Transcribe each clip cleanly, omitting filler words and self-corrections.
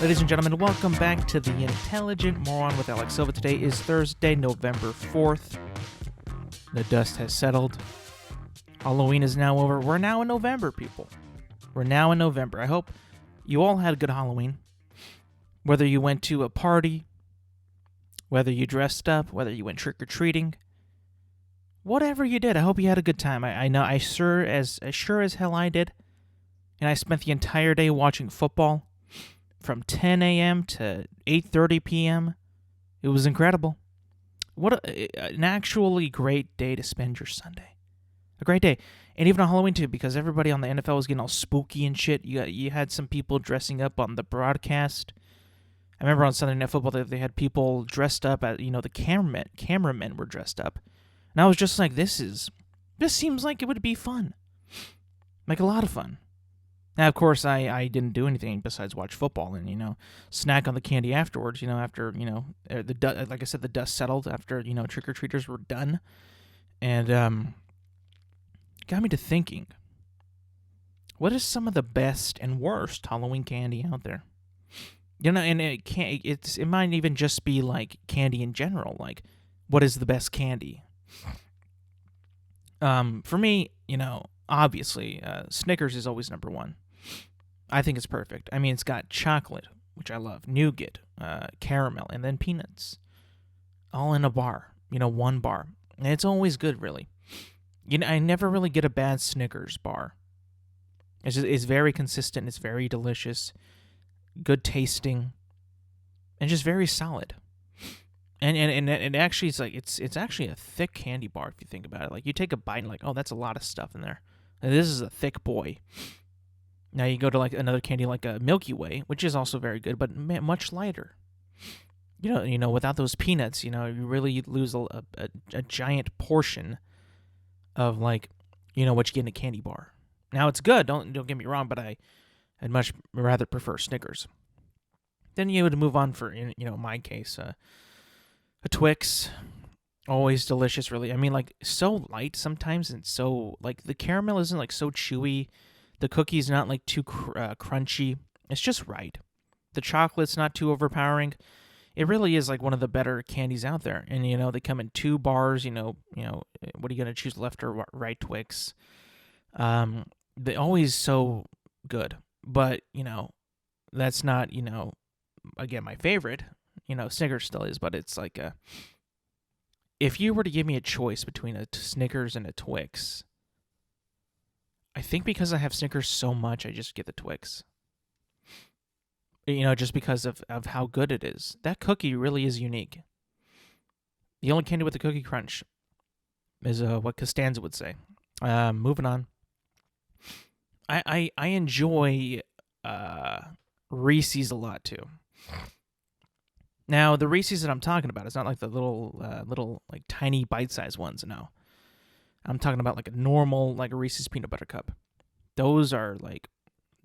Ladies and gentlemen, welcome back to the Intelligent Moron with Alex Silva. Today is Thursday, November 4th. The dust has settled. Halloween is now over. We're now in November, people. We're now in November. I hope you all had a good Halloween. Whether you went to a party, whether you dressed up, whether you went trick-or-treating, whatever you did, I hope you had a good time. I know I sure as hell I did. And I spent the entire day watching football. From 10 a.m. to 8:30 p.m. It was incredible. What an actually great day to spend your Sunday. A great day. And even on Halloween, too, because everybody on the NFL was getting all spooky and shit. You had some people dressing up on the broadcast. I remember on Sunday Night Football, they had people dressed up, the cameramen were dressed up. And I was just like, this seems like it would be fun. Like a lot of fun. Now, of course, I didn't do anything besides watch football and, snack on the candy afterwards, after, like I said, the dust settled after, trick-or-treaters were done. And got me to thinking, what is some of the best and worst Halloween candy out there? And it might even just be, like, candy in general. Like, what is the best candy? For me, obviously, Snickers is always number one. I think it's perfect. I mean, it's got chocolate, which I love, nougat, caramel, and then peanuts, all in a bar. One bar, and it's always good, really. I never really get a bad Snickers bar. It's very consistent. It's very delicious, good tasting, and just very solid. And actually, it's actually a thick candy bar if you think about it. Like you take a bite and like, oh, that's a lot of stuff in there. And this is a thick boy. Now you go to like another candy like a Milky Way, which is also very good, but much lighter. Without those peanuts, you really lose a giant portion of like, what you get in a candy bar. Now it's good, don't get me wrong, but I'd much rather prefer Snickers. Then you would move on for, in my case, a Twix, always delicious, really. I mean, like, so light sometimes, and so, like, the caramel isn't, like, so chewy. The cookie's not, like, too crunchy. It's just right. The chocolate's not too overpowering. It really is, like, one of the better candies out there. And, they come in 2 bars, what are you going to choose, left or right Twix? They're always so good. But, that's not, again, my favorite. Snickers still is, but it's like if you were to give me a choice between a Snickers and a Twix, I think because I have Snickers so much, I just get the Twix. Just because of how good it is. That cookie really is unique. The only candy with the cookie crunch is what Costanza would say. Moving on. I enjoy Reese's a lot too. Now, the Reese's that I'm talking about, it's not like the little like tiny bite-sized ones, no. I'm talking about like a normal, like a Reese's peanut butter cup. Those are like,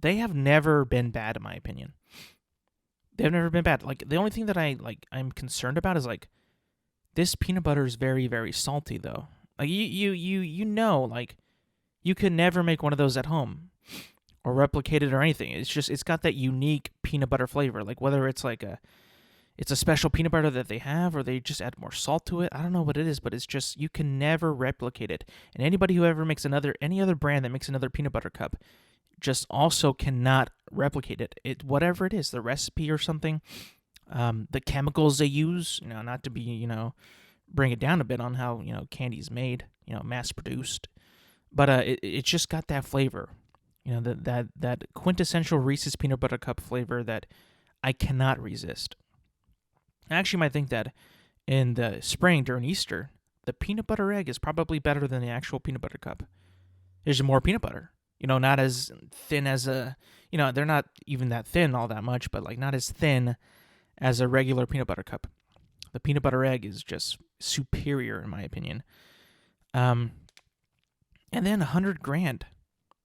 they have never been bad in my opinion. They've never been bad. Like, the only thing that I'm concerned about is like, this peanut butter is very, very salty though. Like, like, you could never make one of those at home or replicate it or anything. It's got that unique peanut butter flavor. Like, whether it's like it's a special peanut butter that they have, or they just add more salt to it. I don't know what it is, but it's just, you can never replicate it. And anybody who ever makes any other brand that makes another peanut butter cup, just also cannot replicate it. Whatever it is, the recipe or something, the chemicals they use, not to be, bring it down a bit on how, candy's made, mass produced. But it's just got that flavor, that quintessential Reese's peanut butter cup flavor that I cannot resist. I actually might think that in the spring during Easter, the peanut butter egg is probably better than the actual peanut butter cup. There's more peanut butter. Not as thin as they're not even that thin all that much, but like not as thin as a regular peanut butter cup. The peanut butter egg is just superior in my opinion. And then $100,000.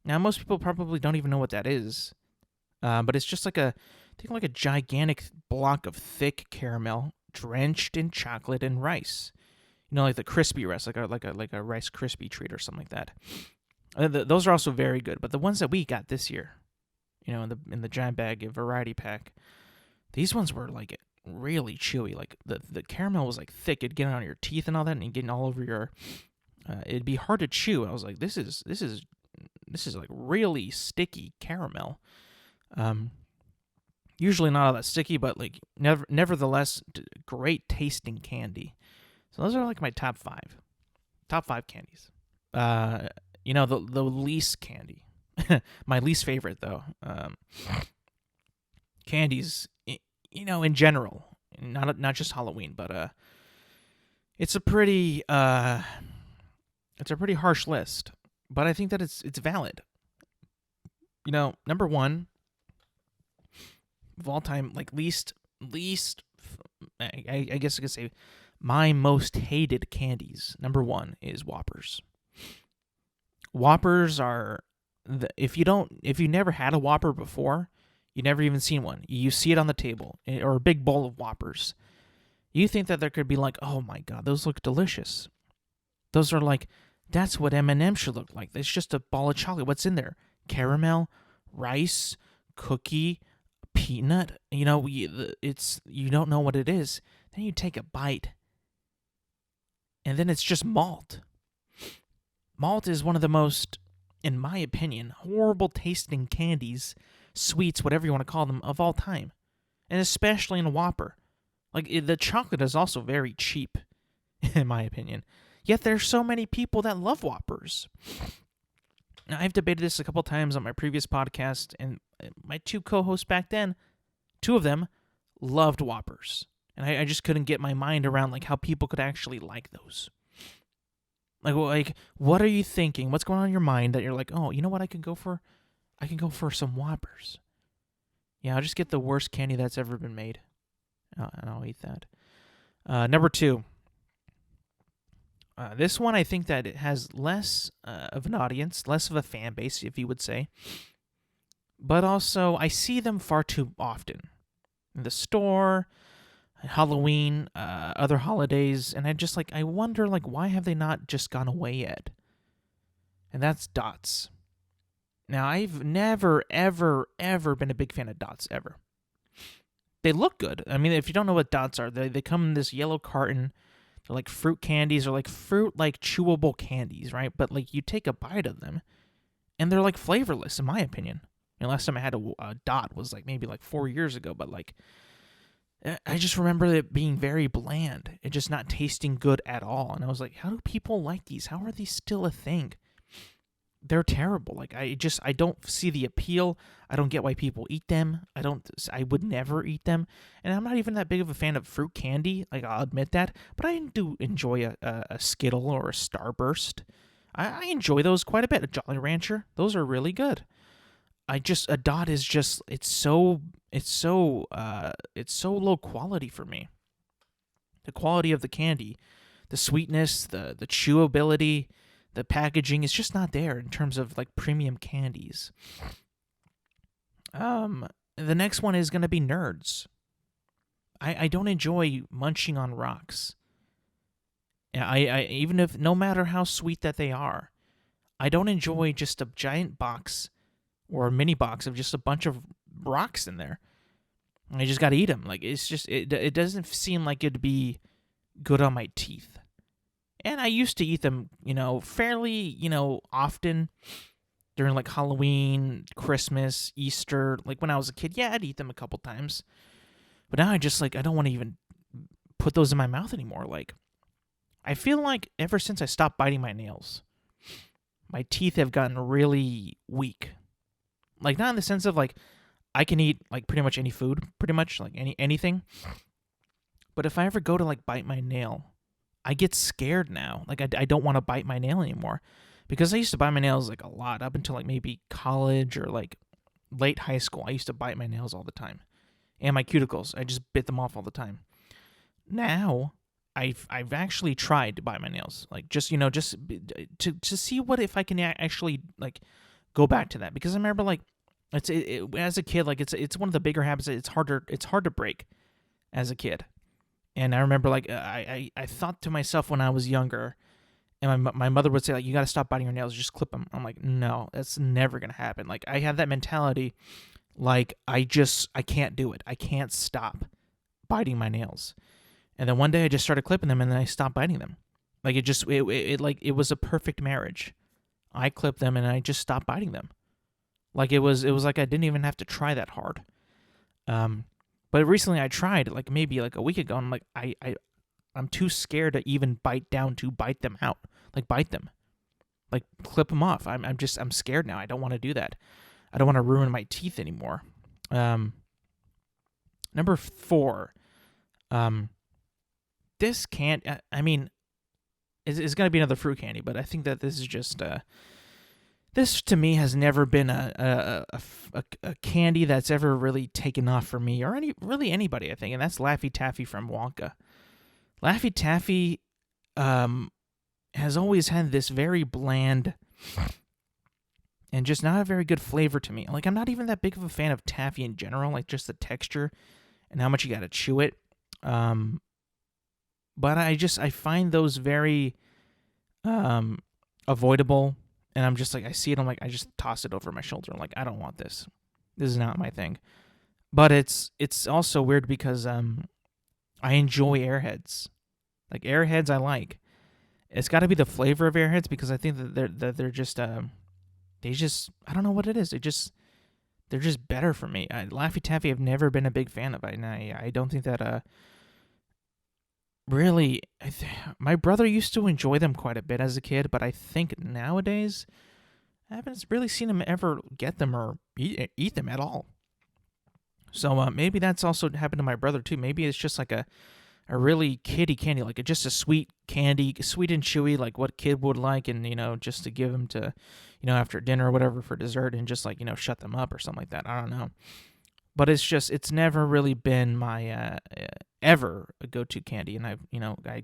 Now most people probably don't even know what that is. But it's just like a gigantic block of thick caramel drenched in chocolate and rice. like the crispy Rice, like a Rice Krispie treat or something like that. Those are also very good. But the ones that we got this year, in the giant bag variety pack, these ones were like really chewy. Like the caramel was like thick. It'd get on your teeth and all that, and getting all over your. It'd be hard to chew. I was like, this is like really sticky caramel. Usually not all that sticky, but like nevertheless, great tasting candy. So those are like my top five candies. The least candy, my least favorite though. Candies, in general, not just Halloween, but it's a pretty harsh list. But I think that it's valid. Number one of all time, like least, I guess I could say my most hated candies. Number one is Whoppers. Whoppers are if you never had a Whopper before, you never even seen one. You see it on the table or a big bowl of Whoppers. You think that there could be like, oh my God, those look delicious. Those are like, that's what M&M should look like. It's just a ball of chocolate. What's in there? Caramel, rice, cookie, peanut. You don't know what it is. Then you take a bite, and then it's just malt. Malt is one of the most, in my opinion, horrible tasting candies, sweets, whatever you want to call them, of all time. And especially in a Whopper. Like, the chocolate is also very cheap, in my opinion. Yet there's so many people that love Whoppers. Now, I've debated this a couple times on my previous podcast, and my two co-hosts back then, two of them loved Whoppers. And I just couldn't get my mind around like how people could actually like those. Like, what are you thinking? What's going on in your mind that you're like, oh, you know what I can go for? I can go for some Whoppers. Yeah, I'll just get the worst candy that's ever been made. And I'll eat that. Number two. This one, I think that it has less of an audience, less of a fan base, if you would say. But also, I see them far too often. In the store, Halloween, other holidays, and I wonder, why have they not just gone away yet? And that's Dots. Now, I've never, ever, ever been a big fan of Dots, ever. They look good. I mean, if you don't know what Dots are, they come in this yellow carton. They're like fruit candies or like fruit, like chewable candies, right? But like you take a bite of them and they're like flavorless, in my opinion. Last time I had a Dot was like maybe like 4 years ago, but like I just remember it being very bland. It just not tasting good at all. And I was like, how do people like these? How are these still a thing? They're terrible. Like I don't see the appeal. I don't get why people eat them. I would never eat them. And I'm not even that big of a fan of fruit candy. Like, I'll admit that. But I do enjoy a Skittle or a Starburst. I enjoy those quite a bit. A Jolly Rancher, those are really good. A Dot is just, it's so low quality for me. The quality of the candy, the sweetness, the chewability, the packaging is just not there in terms of like premium candies. The next one is going to be Nerds. I don't enjoy munching on rocks. I even if no matter how sweet that they are, I don't enjoy just a giant box or a mini box of just a bunch of rocks in there. I just got to eat them. Like, it's just it doesn't seem like it'd be good on my teeth. And I used to eat them, fairly, often during like Halloween, Christmas, Easter. Like when I was a kid, yeah, I'd eat them a couple times. But now I don't want to even put those in my mouth anymore. Like, I feel like ever since I stopped biting my nails, my teeth have gotten really weak. Like, not in the sense of like, I can eat like pretty much any food, pretty much like anything. But if I ever go to like bite my nail, I get scared now. Like, I don't want to bite my nail anymore. Because I used to bite my nails, like, a lot. Up until, like, maybe college or, like, late high school. I used to bite my nails all the time. And my cuticles. I just bit them off all the time. Now, I've actually tried to bite my nails. Like, just to see if I can actually, like, go back to that. Because I remember, like, as a kid, like, it's one of the bigger habits. It's hard to break as a kid. And I remember, like, I thought to myself when I was younger, and my mother would say, like, you got to stop biting your nails, just clip them. I'm like, no, that's never going to happen. Like, I had that mentality, like, I can't do it. I can't stop biting my nails. And then one day I just started clipping them, and then I stopped biting them. Like, it was a perfect marriage. I clipped them, and I just stopped biting them. Like, it was like I didn't even have to try that hard. But recently I tried, like maybe like a week ago, and I'm like, I'm too scared to even bite down to bite them out. Like, bite them. Like, clip them off. I'm scared now. I don't want to do that. I don't want to ruin my teeth anymore. Number 4. This can't, I mean, it's going to be another fruit candy, but I think that this is just, this to me has never been a candy that's ever really taken off for me, or anybody, I think, and that's Laffy Taffy from Wonka. Laffy Taffy has always had this very bland and just not a very good flavor to me. Like, I'm not even that big of a fan of taffy in general, like just the texture and how much you got to chew it. But I find those very avoidable. And I'm just like, I see it, I'm like, I just toss it over my shoulder. I'm like, I don't want this. This is not my thing. But it's also weird because I enjoy Airheads. Like, Airheads I like. It's got to be the flavor of Airheads, because I think that they're just they just, I don't know what it is. They're just better for me. Laffy Taffy I've never been a big fan of. And I don't think that really, my brother used to enjoy them quite a bit as a kid, but I think nowadays I haven't really seen him ever get them or eat them at all. So maybe that's also happened to my brother too. Maybe it's just like a really kiddie candy, like just a sweet candy, sweet and chewy, like what kid would like, and just to give them to, after dinner or whatever for dessert, and just like shut them up or something like that. I don't know. But it's never really been my ever a go-to candy, and I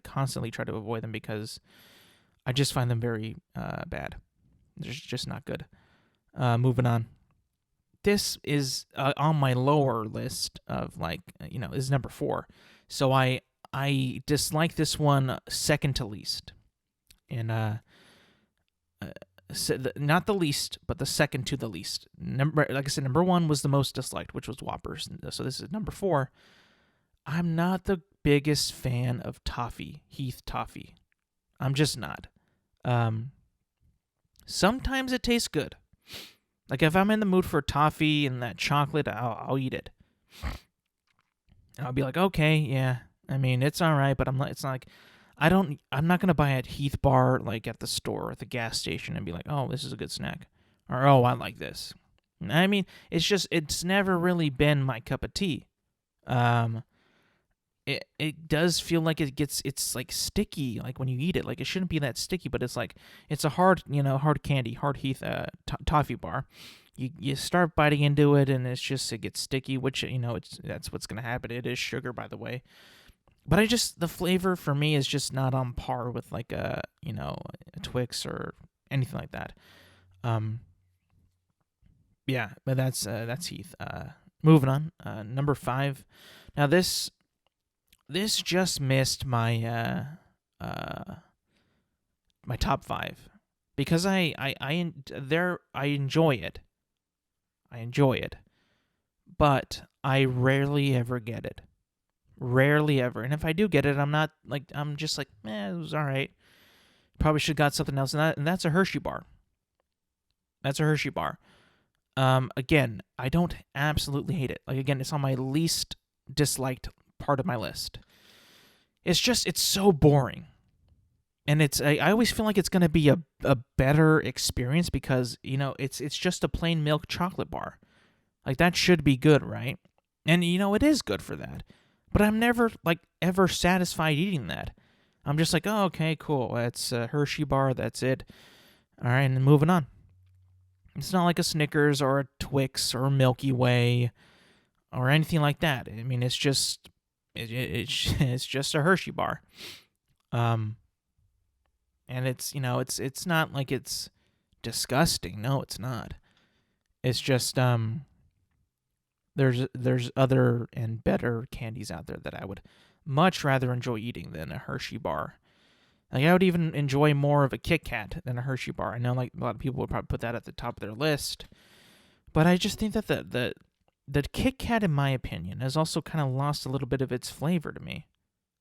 constantly try to avoid them because I just find them very bad. They're just not good. Moving on. This is on my lower list of this is number 4. So I dislike this one second to least, and not the least, but the second to the least. Like I said, number 1 was the most disliked, which was Whoppers. So this is number 4. I'm not the biggest fan of toffee, Heath toffee. I'm just not. Sometimes it tastes good. Like, if I'm in the mood for toffee and that chocolate, I'll eat it. And I'll be like, okay, yeah. I mean, it's all right, but it's not like, I'm not going to buy a Heath bar like at the store or at the gas station and be like, oh, this is a good snack. Or, oh, I like this. I mean, it's never really been my cup of tea. It does feel like it's like sticky, like when you eat it. Like, it shouldn't be that sticky, but it's like, it's a hard candy, hard Heath toffee bar. You start biting into it, and it gets sticky, which, that's what's going to happen. It is sugar, by the way. But the flavor for me is just not on par with like a Twix or anything like that. Yeah, but that's Heath. Moving on. Number 5. Now this just missed my my top 5 because I enjoy it. I enjoy it, but I rarely ever get it. Rarely ever. And if I do get it, I'm just like, it was all right. Probably should have got something else. And that's a Hershey Bar. That's a Hershey Bar. Again, I don't absolutely hate it. Like, again, it's on my least disliked part of my list. It's so boring. And I always feel like it's going to be a better experience because, it's just a plain milk chocolate bar. Like, that should be good, right? And, it is good for that. But I'm never, ever satisfied eating that. I'm just like, oh, okay, cool. That's a Hershey Bar. That's it. All right, and moving on. It's not like a Snickers or a Twix or a Milky Way or anything like that. I mean, it's just it's just a Hershey Bar. And it's it's not like it's disgusting. No, it's not. It's just there's other and better candies out there that I would much rather enjoy eating than a Hershey bar. Like, I would even enjoy more of a Kit Kat than a Hershey bar. I know, like, a lot of people would probably put that at the top of their list, but I just think that the Kit Kat, in my opinion, has also kind of lost a little bit of its flavor to me.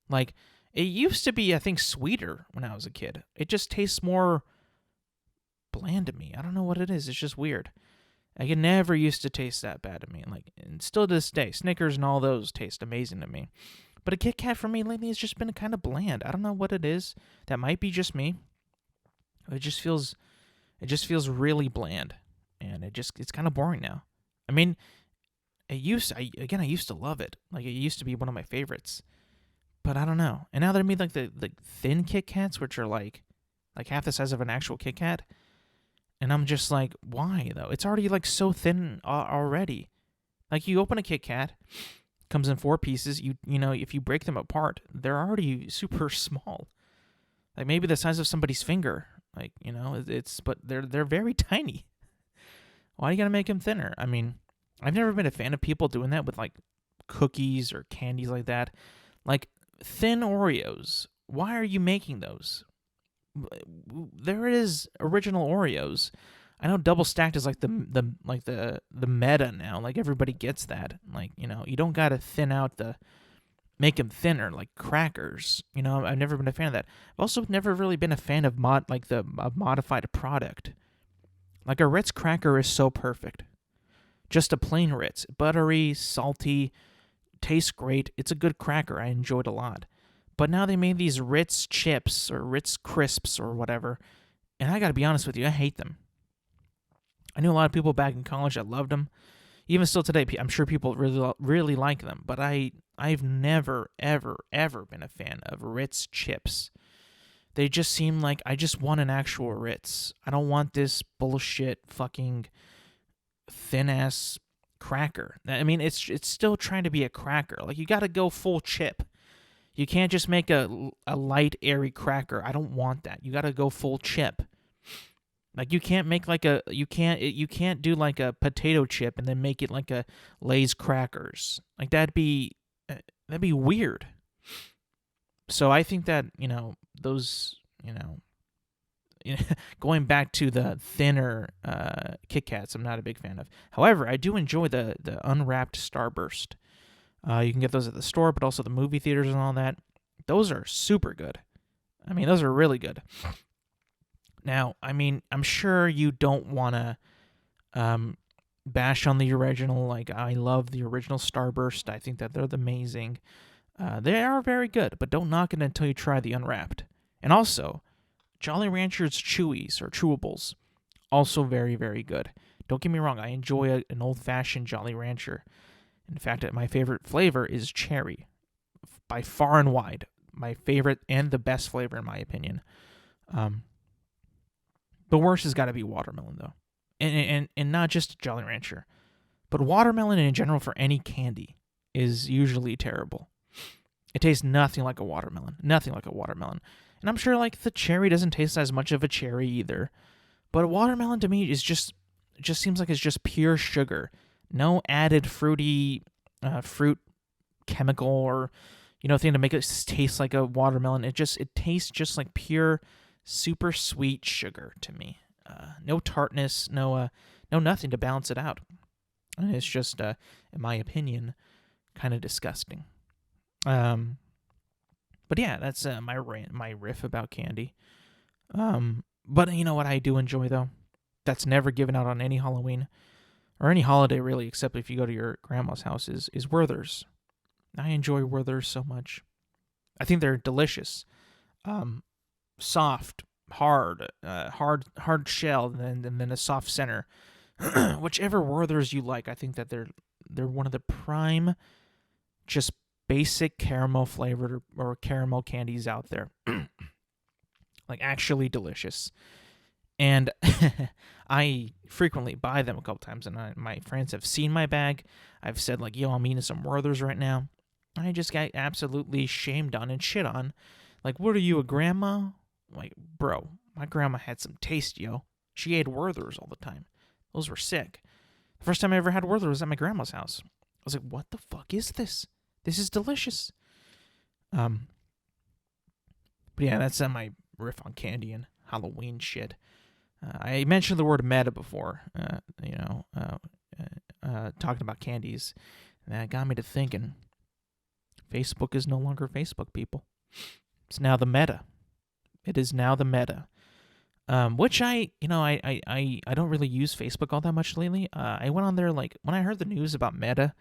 Like, it used to be, I think, sweeter when I was a kid. It just tastes more bland to me. I don't know what it is. It's just weird. Like, it never used to taste that bad to me. Like, and still to this day, Snickers and all those taste amazing to me. But a Kit Kat for me lately has just been kind of bland. I don't know what it is. That might be just me. It just feels really bland, and it's kind of boring now. I mean, I used to love it. Like, it used to be one of my favorites. But I don't know. And now they made like the thin Kit Kats, which are like half the size of an actual Kit Kat. And I'm just like, why though? It's already like so thin already. Like, you open a Kit Kat, comes in 4 pieces. You know, if you break them apart, they're already super small. Like, maybe the size of somebody's finger. Like, you know, but they're very tiny. Why are you gonna make them thinner? I mean, I've never been a fan of people doing that with like cookies or candies like that. Like, thin Oreos. Why are you making those? There is original Oreos. I know double stacked is like the meta now. Like, everybody gets that. Like, you know, you don't gotta make them thinner like crackers. You know, I've never been a fan of that. I've also never really been a fan of a modified product. Like, a Ritz cracker is so perfect. Just a plain Ritz, buttery, salty, tastes great. It's a good cracker. I enjoyed a lot. But now they made these Ritz chips or Ritz crisps or whatever, and I gotta be honest with you, I hate them. I knew a lot of people back in college that loved them. Even still today, I'm sure people really like them. But I've never, ever, ever been a fan of Ritz chips. They just seem like I just want an actual Ritz. I don't want this bullshit fucking thin-ass cracker. I mean, it's still trying to be a cracker. Like, you gotta go full chip. You can't just make a light, airy cracker. I don't want that. You gotta go full chip. Like, you can't make like you can't do like a potato chip and then make it like a Lay's crackers. Like, that'd be weird. So I think that, you know, those, you know, going back to the thinner Kit Kats, I'm not a big fan of. However, I do enjoy the unwrapped Starburst. You can get those at the store, but also the movie theaters and all that. Those are super good. I mean, those are really good. Now, I mean, I'm sure you don't want to bash on the original. Like, I love the original Starburst. I think that they're amazing. They are very good, but don't knock it until you try the unwrapped. And also, Jolly Ranchers Chewies or Chewables, also very, very good. Don't get me wrong, I enjoy an old-fashioned Jolly Rancher. In fact, my favorite flavor is cherry, by far and wide. My favorite and the best flavor, in my opinion. The worst has got to be watermelon, though. And not just Jolly Rancher, but watermelon in general for any candy is usually terrible. It tastes nothing like a watermelon. Nothing like a watermelon. And I'm sure, like, the cherry doesn't taste as much of a cherry either. But a watermelon to me is just seems like it's just pure sugar. No added fruit chemical or, you know, thing to make it taste like a watermelon. It tastes just like pure, super sweet sugar to me. No tartness, no nothing to balance it out. And it's just, in my opinion, kind of disgusting. But yeah, that's my riff about candy. But you know what I do enjoy, though? That's never given out on any Halloween or any holiday, really, except if you go to your grandma's house, is Werther's. I enjoy Werther's so much. I think they're delicious. Soft, hard shell, and then a soft center. Whichever Werther's you like, I think that they're one of the prime, just basic caramel flavored or caramel candies out there. Like, actually delicious. And I frequently buy them a couple times, and my friends have seen my bag. I've said, like, yo, I'm eating some Werther's right now. I just got absolutely shamed on and shit on. Like, what are you, a grandma? Like, bro, my grandma had some taste, yo. She ate Werther's all the time. Those were sick. The first time I ever had Werther's was at my grandma's house. I was like, what the fuck is this? This is delicious. But yeah, that's my riff on candy and Halloween shit. I mentioned the word meta before, talking about candies. And that got me to thinking, Facebook is no longer Facebook, people. It's now the meta. It is now the meta. Which I don't really use Facebook all that much lately. I went on there, like, when I heard the news about Meta,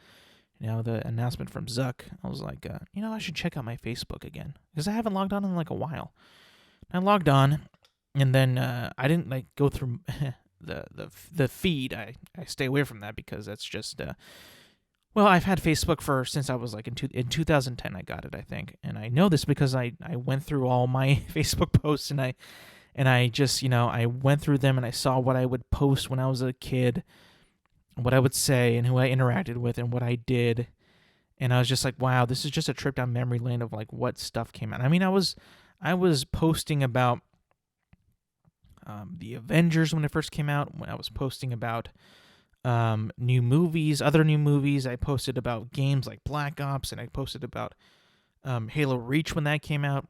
the announcement from Zuck, I was like, I should check out my Facebook again, because I haven't logged on in like a while. I logged on, and then I didn't like go through the feed. I stay away from that because that's just well, I've had Facebook since I was like in 2010. I got it, I think, and I know this because I went through all my Facebook posts, and I just, I went through them, and I saw what I would post when I was a kid, what I would say, and who I interacted with, and what I did. And I was just like, wow, this is just a trip down memory lane of like what stuff came out. I mean, I was posting about the Avengers when it first came out. When I was posting about new movies, other new movies. I posted about games like Black Ops, and I posted about Halo Reach when that came out.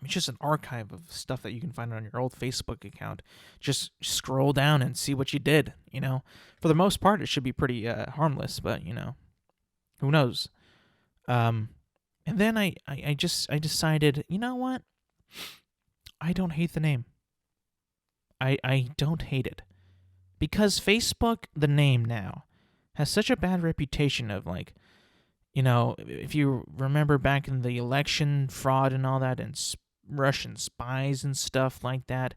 It's just an archive of stuff that you can find on your old Facebook account. Just scroll down and see what you did, For the most part, it should be pretty harmless, but, who knows? And then I decided, you know what? I don't hate the name. I don't hate it. Because Facebook, the name now, has such a bad reputation of, like, if you remember back in the election fraud and all that, and Russian spies and stuff like that,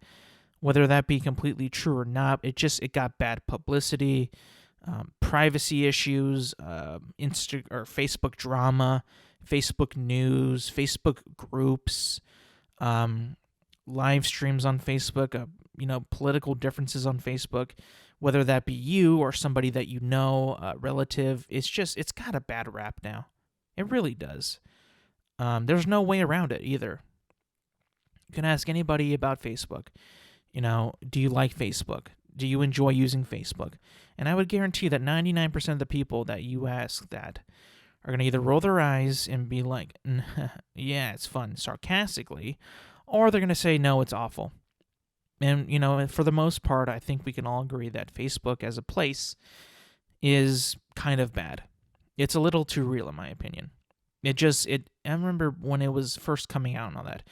whether that be completely true or not, it got bad publicity, privacy issues, or Facebook drama, Facebook news, Facebook groups, live streams on Facebook, political differences on Facebook, whether that be you or somebody that you know, a relative. It's got a bad rap now. It really does. There's no way around it either. You can ask anybody about Facebook. Do you like Facebook? Do you enjoy using Facebook? And I would guarantee that 99% of the people that you ask that are going to either roll their eyes and be like, yeah, it's fun, sarcastically, or they're going to say, no, it's awful. And, for the most part, I think we can all agree that Facebook as a place is kind of bad. It's a little too real, in my opinion. I remember when it was first coming out and all that,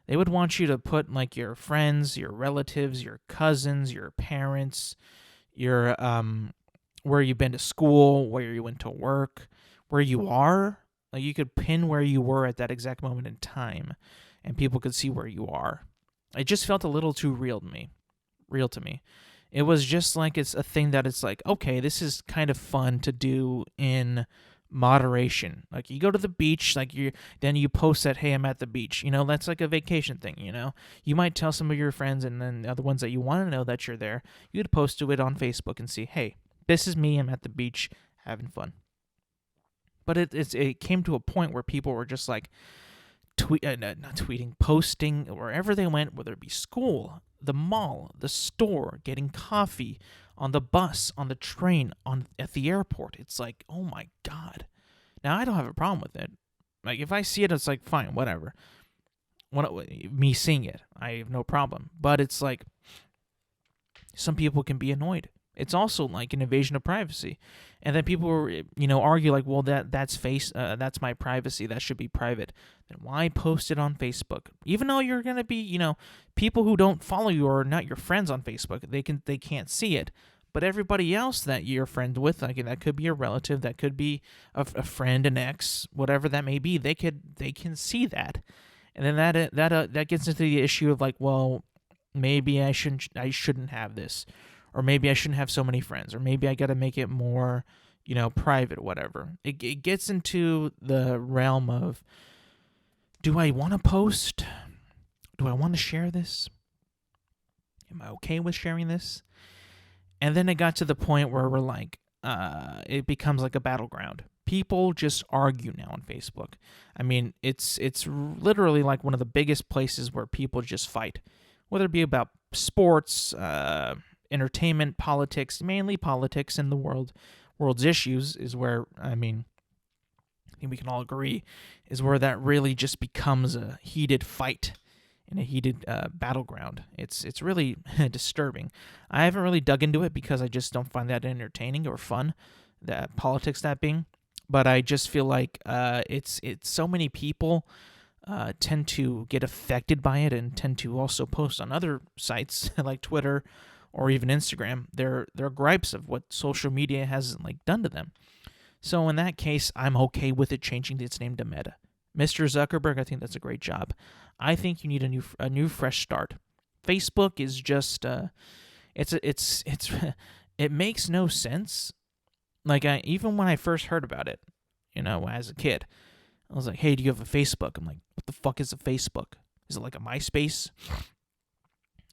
they would want you to put, like, your friends, your relatives, your cousins, your parents, your, where you've been to school, where you went to work, where you are. Like, you could pin where you were at that exact moment in time, and people could see where you are. It just felt a little too real to me. It was just like it's a thing that it's like, okay, this is kind of fun to do in moderation. Like, you go to the beach, like then you post that, hey, I'm at the beach. That's like a vacation thing. You might tell some of your friends, and then the other ones that you want to know that you're there, you'd post to it on Facebook and see, hey, this is me. I'm at the beach having fun. But it came to a point where people were just like posting wherever they went, whether it be school, the mall, the store, getting coffee, on the bus, on the train, at the airport. It's like, oh my God. Now, I don't have a problem with it. Like, if I see it, it's like, fine, whatever. Me seeing it, I have no problem. But it's like, some people can be annoyed. It's also like an invasion of privacy. And then people, argue like, well, that's my privacy. That should be private. Then why post it on Facebook? Even though you're going to be, people who don't follow you or not your friends on Facebook, they can't see it. But everybody else that you're friends with, like, that could be a relative, that could be a friend, an ex, whatever that may be, they can see that. And then that gets into the issue of like, well, maybe I shouldn't have this. Or maybe I shouldn't have so many friends, or maybe I got to make it more, private, whatever. It gets into the realm of, do I want to post? Do I want to share this? Am I okay with sharing this? And then it got to the point where we're like, it becomes like a battleground. People just argue now on Facebook. I mean, it's literally like one of the biggest places where people just fight, whether it be about sports, entertainment, politics, mainly politics, and the world's issues is where, I mean, think we can all agree, is where that really just becomes a heated fight and a heated battleground. It's really disturbing. I haven't really dug into it because I just don't find that entertaining or fun, that politics that being. But I just feel like it's so many people tend to get affected by it and tend to also post on other sites like Twitter or even Instagram their gripes of what social media has like done to them. So in that case, I'm okay with it changing its name to Meta. Mr. Zuckerberg, I think that's a great job. I think you need a new fresh start. Facebook is just it makes no sense. Like even when I first heard about it, as a kid, I was like, "Hey, do you have a Facebook?" I'm like, "What the fuck is a Facebook? Is it like a MySpace?"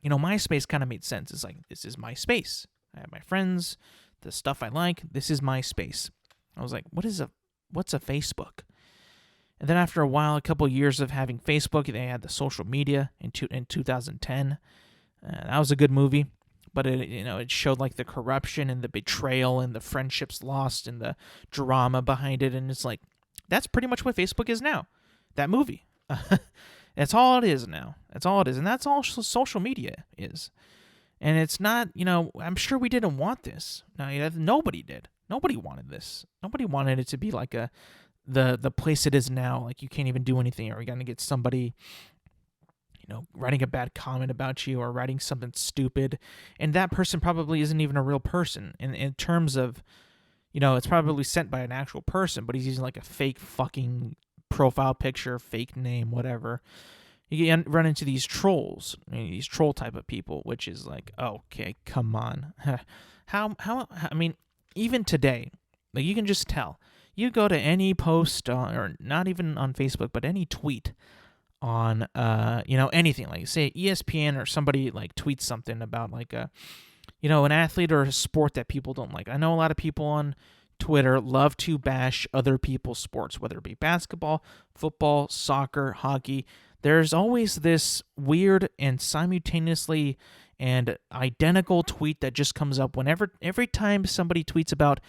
MySpace kind of made sense. It's like, this is my space. I have my friends, the stuff I like. This is my space. I was like, what's a Facebook? And then after a while, a couple of years of having Facebook, they had the social media in 2010. That was a good movie, but it showed like the corruption and the betrayal and the friendships lost and the drama behind it. And it's like, that's pretty much what Facebook is now. That movie. That's all it is now. That's all it is. And that's all social media is. And it's not, I'm sure we didn't want this. No, nobody did. Nobody wanted this. Nobody wanted it to be like the place it is now. Like you can't even do anything, or you're going to get somebody, writing a bad comment about you or writing something stupid. And that person probably isn't even a real person in terms of, it's probably sent by an actual person, but he's using like a fake fucking profile picture, fake name, whatever. You run into these trolls, these troll type of people, which is like, okay, come on. I mean, even today, like you can just tell. You go to any post or not even on Facebook, but any tweet on, anything, like say ESPN or somebody like tweets something about like an athlete or a sport that people don't like. I know a lot of people on Twitter love to bash other people's sports, whether it be basketball, football, soccer, hockey. There's always this weird and simultaneously and identical tweet that just comes up every time somebody tweets about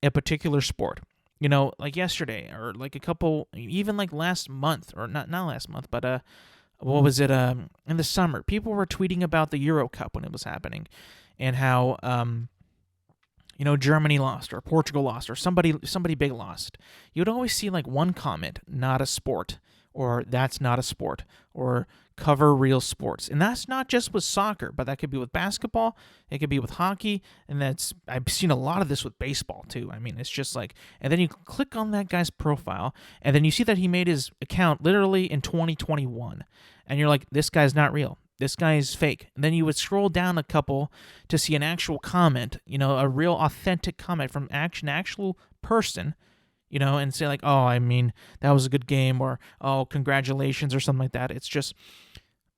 a particular sport. Like yesterday or like a couple, even like last month, or not last month, but what was it? In the summer, people were tweeting about the Euro Cup when it was happening, and how Germany lost or Portugal lost or somebody big lost. You'd always see like one comment, "Not a sport," or "That's not a sport," or "Cover real sports." And that's not just with soccer, but that could be with basketball, it could be with hockey, and I've seen a lot of this with baseball too. I mean, it's just like, and then you click on that guy's profile, and then you see that he made his account literally in 2021, and you're like, this guy's not real. This guy is fake. And then you would scroll down a couple to see an actual comment, a real authentic comment from an actual person, and say like, "Oh, I mean, that was a good game," or "Oh, congratulations," or something like that. It's just,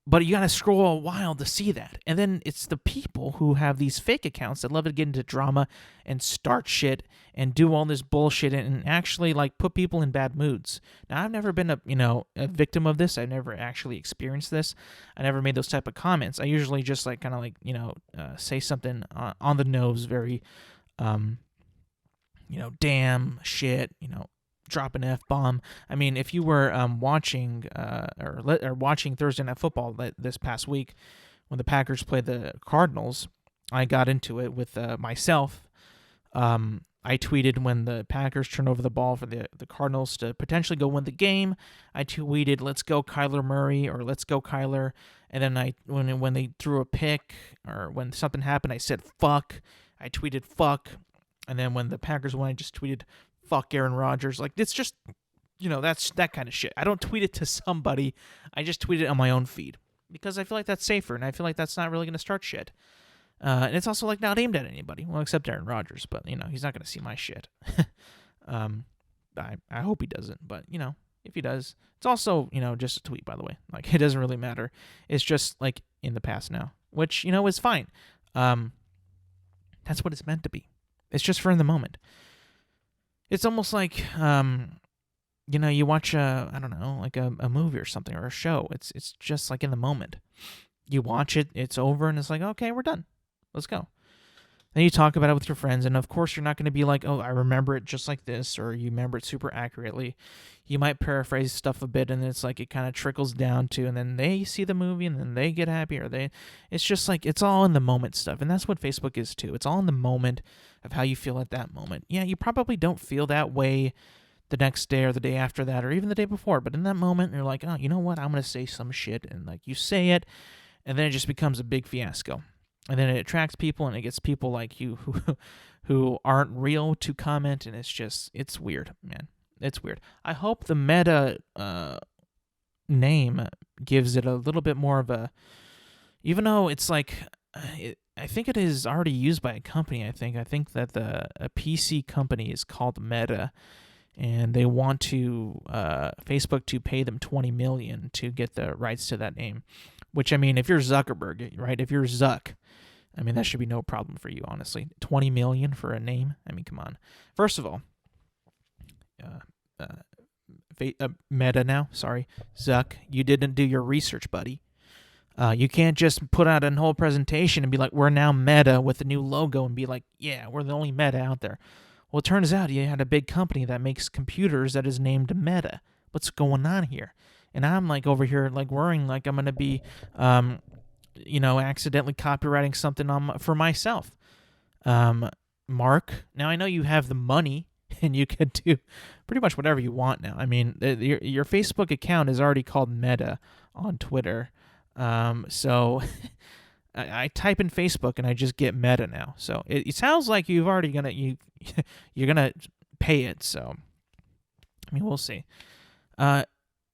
but you got to scroll a while to see that. And then it's the people who have these fake accounts that love to get into drama and start shit and do all this bullshit and actually like put people in bad moods. Now, I've never been a victim of this. I've never actually experienced this. I never made those type of comments. I usually just like kind of like, say something on the nose, very, damn, shit, drop an F-bomb. I mean, if you were watching watching Thursday Night Football this past week when the Packers played the Cardinals, I got into it with myself. I tweeted when the Packers turned over the ball for the Cardinals to potentially go win the game. I tweeted, "Let's go Kyler Murray," or "Let's go Kyler." And then when they threw a pick or when something happened, I said "fuck." I tweeted "fuck." And then when the Packers won, I just tweeted "fuck Aaron Rodgers." Like, it's just, that's that kind of shit. I don't tweet it to somebody. I just tweet it on my own feed because I feel like that's safer, and I feel like that's not really going to start shit. And it's also like not aimed at anybody, well, except Aaron Rodgers. But he's not going to see my shit. I hope he doesn't. But if he does, it's also just a tweet. By the way, like it doesn't really matter. It's just like in the past now, which is fine. That's what it's meant to be. It's just for in the moment. It's almost like you watch a movie or something or a show. It's just like in the moment. You watch it, it's over, and it's like, okay, we're done. Let's go. Then you talk about it with your friends, and of course you're not going to be like, oh, I remember it just like this, or you remember it super accurately. You might paraphrase stuff a bit, and it's like it kind of trickles down to, and then they see the movie, and then they get happy, it's just like, it's all in the moment stuff, and that's what Facebook is too. It's all in the moment of how you feel at that moment. Yeah, you probably don't feel that way the next day or the day after that, or even the day before, but in that moment, you're like, oh, you know what, I'm going to say some shit, and like you say it, and then it just becomes a big fiasco. And then it attracts people, and it gets people like you who aren't real to comment, and it's weird, man. It's weird. I hope the Meta name gives it a little bit more of a, even though it's like, I think it is already used by a company. I think that a PC company is called Meta, and they want to Facebook to pay them $20 million to get the rights to that name. Which, I mean, if you're Zuckerberg, right? If you're Zuck, I mean, that should be no problem for you, honestly. $20 million for a name? I mean, come on. First of all, Meta now, sorry. Zuck, you didn't do your research, buddy. You can't just put out a whole presentation and be like, we're now Meta with a new logo and be like, yeah, we're the only Meta out there. Well, it turns out you had a big company that makes computers that is named Meta. What's going on here? And I'm like over here like worrying like I'm going to be, accidentally copywriting something for myself. Mark, now I know you have the money and you can do pretty much whatever you want now. I mean, your Facebook account is already called Meta on Twitter. So I type in Facebook and I just get Meta now. So it sounds like you've already you're gonna pay it. So I mean, we'll see.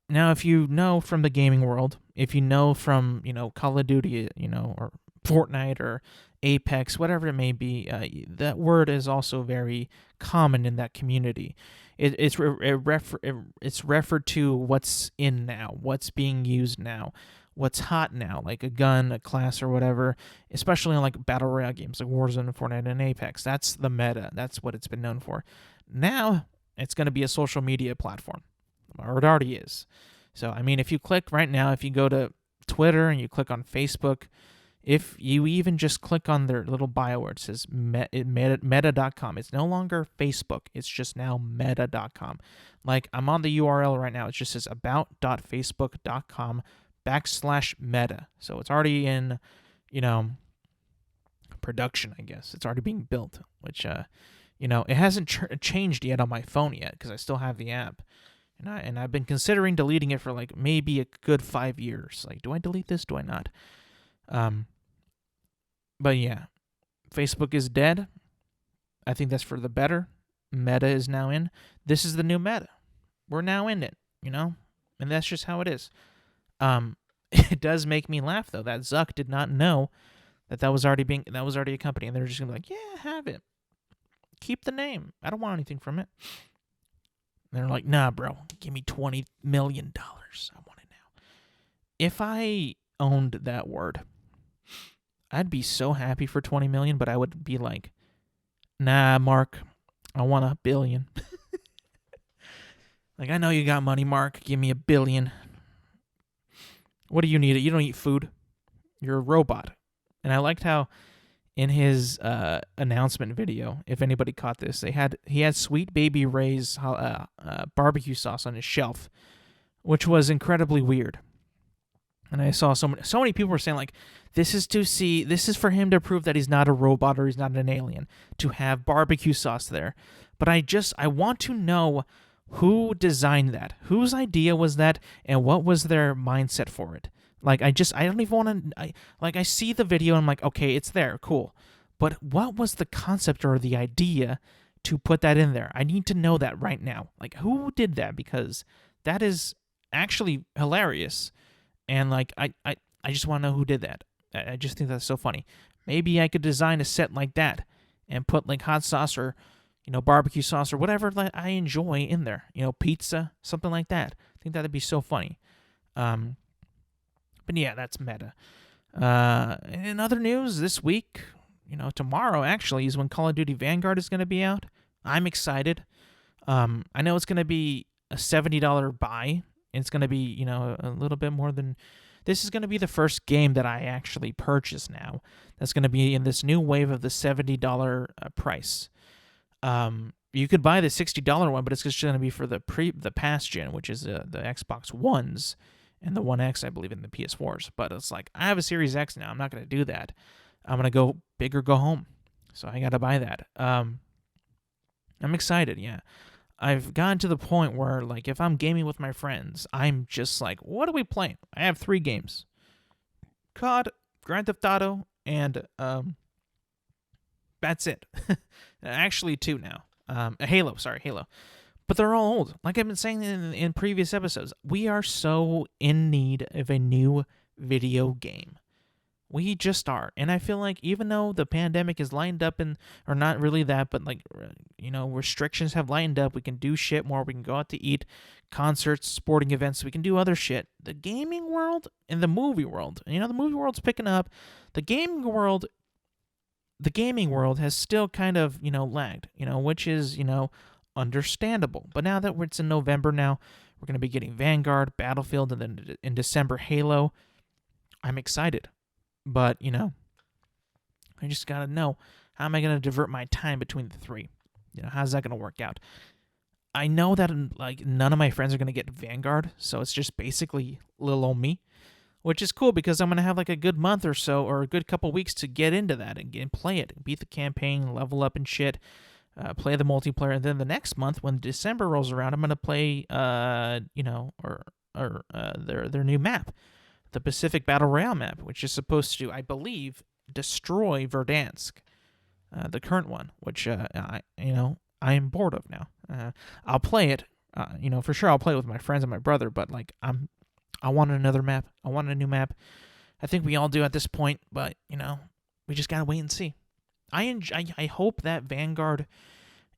Now, if you know from the gaming world, if you know from, Call of Duty, or Fortnite or Apex, whatever it may be, that word is also very common in that community. It's referred to what's in now, what's being used now, what's hot now, like a gun, a class, or whatever, especially in like battle royale games like Warzone, Fortnite, and Apex. That's the meta. That's what it's been known for. Now, it's going to be a social media platform. Or it already is. So, I mean, if you click right now, if you go to Twitter and you click on Facebook, if you even just click on their little bio where it says meta.com, it's no longer Facebook. It's just now meta.com. Like, I'm on the URL right now. It just says about.facebook.com/meta. So it's already in, production, I guess. It's already being built, which, it hasn't changed yet on my phone yet because I still have the app. And I've been considering deleting it for like maybe a good 5 years. Like, do I delete this? Do I not? But yeah, Facebook is dead. I think that's for the better. Meta is now in. This is the new meta. We're now in it, and that's just how it is. It does make me laugh though that Zuck did not know that was already a company, and they're just gonna be like, yeah, have it. Keep the name. I don't want anything from it. And they're like, nah, bro, give me $20 million. I want it now. If I owned that word, I'd be so happy for $20 million, but I would be like, nah, Mark, I want $1 billion. Like, I know you got money, Mark. Give me $1 billion. What do you need? You don't eat food. You're a robot. And I liked how in his announcement video, if anybody caught this, he had Sweet Baby Ray's barbecue sauce on his shelf, which was incredibly weird. And I saw so many people were saying like, this is for him to prove that he's not a robot or he's not an alien, to have barbecue sauce there. But I want to know who designed that, whose idea was that, and what was their mindset for it. Like, I don't even want to, I see the video and I'm like, okay, it's there, cool. But what was the concept or the idea to put that in there? I need to know that right now. Like, who did that? Because that is actually hilarious. And, like, I just want to know who did that. I just think that's so funny. Maybe I could design a set like that and put, like, hot sauce or, barbecue sauce or whatever that I enjoy in there. Pizza, something like that. I think that'd be so funny. But yeah, that's meta. In other news, this week, tomorrow actually is when Call of Duty Vanguard is going to be out. I'm excited. I know it's going to be a $70 buy. It's going to be, a little bit more than This is going to be the first game that I actually purchase now. That's going to be in this new wave of the $70 price. You could buy the $60 one, but it's just going to be for the past gen, which is the Xbox Ones and the One X, I believe, in the PS4s. But it's like, I have a Series X now. I'm not going to do that. I'm going to go big or go home. So I got to buy that. I'm excited, yeah. I've gotten to the point where, like, if I'm gaming with my friends, I'm just like, what are we playing? I have 3 games. COD, Grand Theft Auto, and that's it. Actually, 2 now. Halo. But they're all old. Like I've been saying in previous episodes, we are so in need of a new video game. We just are. And I feel like even though the pandemic is lined up or not really that, but like, restrictions have lightened up, we can do shit more, we can go out to eat, concerts, sporting events, we can do other shit. The gaming world and the movie world, the movie world's picking up. The gaming world has still kind of, lagged, which is, understandable. But now that it's in November now, we're going to be getting Vanguard, Battlefield, and then in December, Halo. I'm excited. But, I just got to know, how am I going to divert my time between the 3? How's that going to work out? I know that, like, none of my friends are going to get Vanguard, so it's just basically little old me, which is cool because I'm going to have, like, a good month or so, or a good couple weeks to get into that and play it, beat the campaign, level up and shit, play the multiplayer, and then the next month, when December rolls around, I'm going to play, their new map. The Pacific Battle Royale map, which is supposed to, I believe, destroy Verdansk, the current one, which I am bored of now. I'll play it, for sure. I'll play it with my friends and my brother, but like I want another map. I want a new map. I think we all do at this point, but we just gotta wait and see. I hope that Vanguard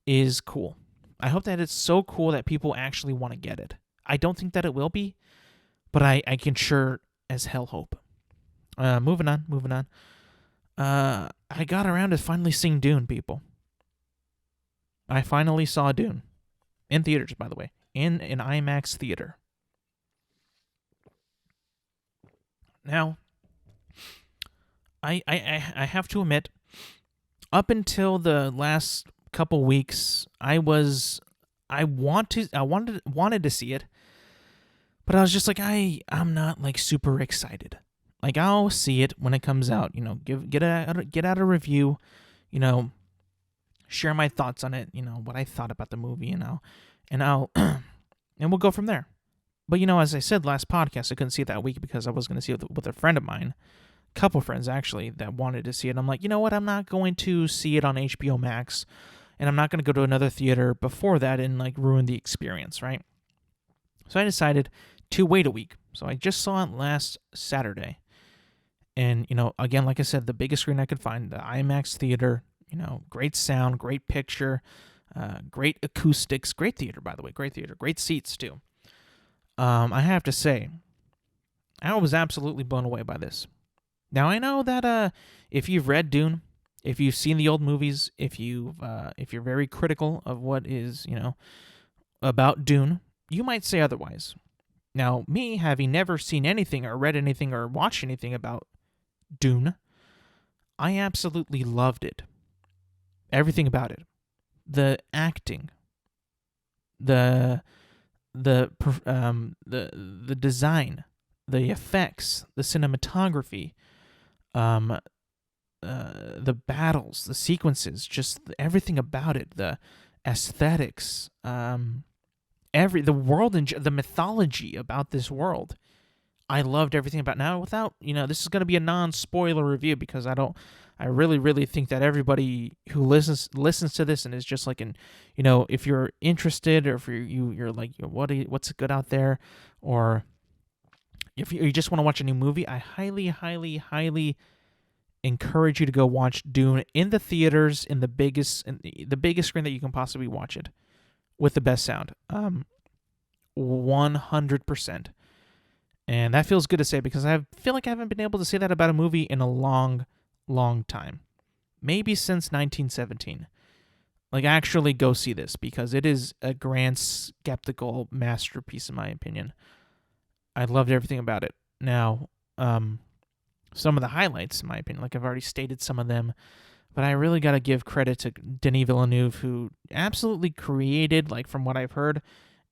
is cool. I hope that it's so cool that people actually want to get it. I don't think that it will be, but I can sure as hell hope. Moving on. I got around to finally seeing Dune, people. I finally saw Dune. In theaters, by the way. In an IMAX theater. Now, I have to admit, up until the last couple weeks, I wanted to see it. But I was just like, I'm not like super excited. Like, I'll see it when it comes out. Get out a review. Share my thoughts on it. What I thought about the movie. And we'll go from there. But as I said last podcast, I couldn't see it that week because I was going to see it with a friend of mine, a couple friends actually, that wanted to see it. I'm like, you know what? I'm not going to see it on HBO Max, and I'm not going to go to another theater before that and like ruin the experience, right? So I decided to wait a week. So I just saw it last Saturday. And, again, like I said, the biggest screen I could find, the IMAX theater, great sound, great picture, great acoustics, great theater, by the way, great seats too. I have to say, I was absolutely blown away by this. Now, I know that if you've read Dune, if you've seen the old movies, if you're very critical of what is, about Dune, you might say otherwise. Now, me, having never seen anything or read anything or watched anything about Dune, I absolutely loved it. Everything about it. The acting, the design, the effects, the cinematography, the battles, the sequences, just everything about it, the aesthetics, the world and the mythology about this world. I loved everything about it. Now, without, this is going to be a non-spoiler review because I really, really think that everybody who listens to this and is just like, if you're interested or if you're like, what's good out there, or if you just want to watch a new movie, I highly, highly, highly encourage you to go watch Dune in the theaters in the biggest screen that you can possibly watch it with the best sound. 100%. And that feels good to say because I feel like I haven't been able to say that about a movie in a long, long time. Maybe since 1917. Like, actually go see this because it is a grand skeptical masterpiece in my opinion. I loved everything about it. Now, some of the highlights, in my opinion. Like I've already stated some of them, but I really got to give credit to Denis Villeneuve, who absolutely created, like from what I've heard,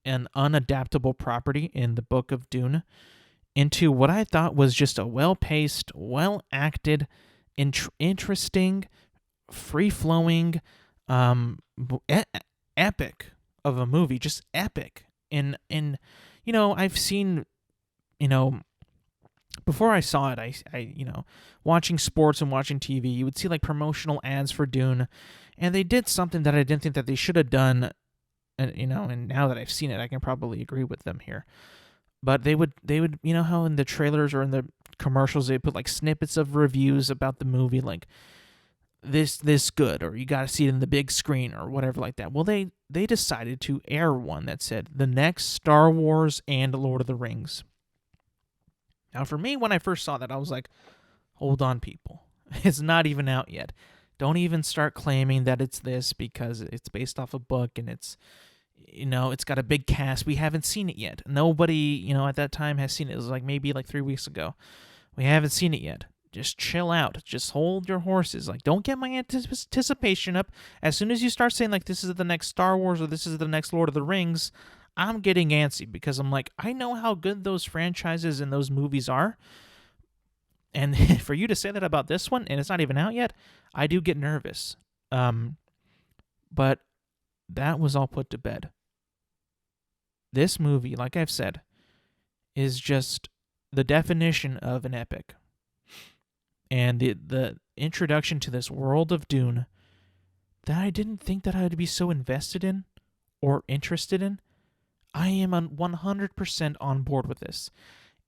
an unadaptable property in the book of Dune into what I thought was just a well-paced, well-acted, interesting, free-flowing, epic of a movie, just epic. And I've seen, before I saw it, I watching sports and watching TV, you would see like promotional ads for Dune, and they did something that I didn't think that they should have done. And now that I've seen it, I can probably agree with them here. But they would, how in the trailers or in the commercials they put like snippets of reviews about the movie, like this good, or you got to see it in the big screen or whatever like that. Well, they decided to air one that said the next Star Wars and Lord of the Rings. Now, for me, when I first saw that, I was like, hold on, people. It's not even out yet. Don't even start claiming that it's this because it's based off a book and it's got a big cast. We haven't seen it yet. Nobody, at that time has seen it. It was like maybe like 3 weeks ago. We haven't seen it yet. Just chill out. Just hold your horses. Like, don't get my anticipation up. As soon as you start saying, like, this is the next Star Wars or this is the next Lord of the Rings, I'm getting antsy because I'm like, I know how good those franchises and those movies are. And for you to say that about this one, and it's not even out yet, I do get nervous. But that was all put to bed. This movie, like I've said, is just the definition of an epic. And the introduction to this world of Dune that I didn't think that I'd be so invested in or interested in, I am 100% on board with this.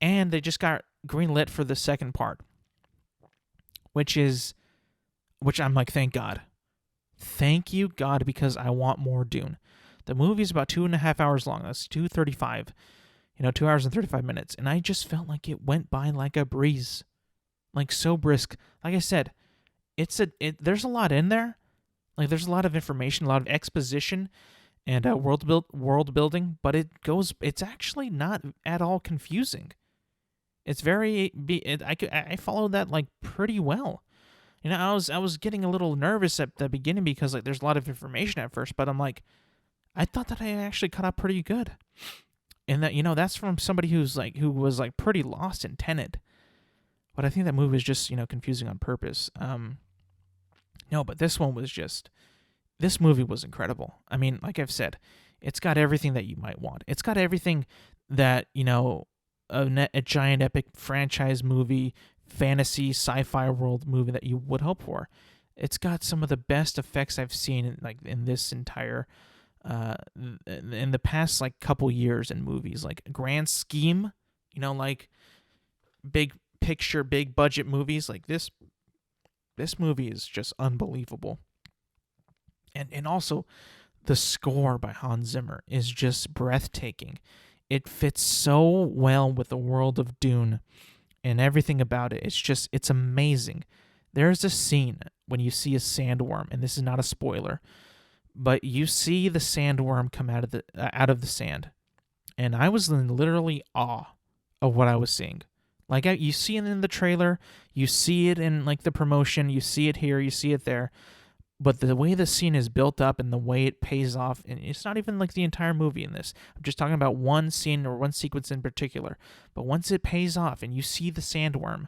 And they just got greenlit for the second part, which I'm like, thank God. Thank you, God, because I want more Dune. The movie is about 2.5 hours long. That's 2:35. 2 hours and 35 minutes. And I just felt like it went by like a breeze. Like so brisk. Like I said, there's a lot in there. Like there's a lot of information, a lot of exposition and world building, but it's actually not at all confusing. It's I followed that like pretty well. I was getting a little nervous at the beginning because like there's a lot of information at first, but I'm like, I thought that I actually caught up pretty good. And that that's from somebody who was like pretty lost in Tenet. But I think that movie was just, confusing on purpose. No, but this movie was incredible. I mean, like I've said, it's got everything that you might want. It's got everything that, a giant epic franchise movie, fantasy, sci-fi world movie that you would hope for. It's got some of the best effects I've seen in this entire, in the past like couple years in movies. Like grand scheme, like big picture, big budget movies like this movie is just unbelievable. And also the score by Hans Zimmer is just breathtaking. It fits so well with the world of Dune and everything about it. It's amazing. There's a scene when you see a sandworm, and this is not a spoiler, but you see the sandworm come out of the sand. And I was in literally awe of what I was seeing. Like you see it in the trailer, you see it in like the promotion, you see it here, you see it there. But the way the scene is built up and the way it pays off, and it's not even like the entire movie in this. I'm just talking about one scene or one sequence in particular. But once it pays off and you see the sandworm,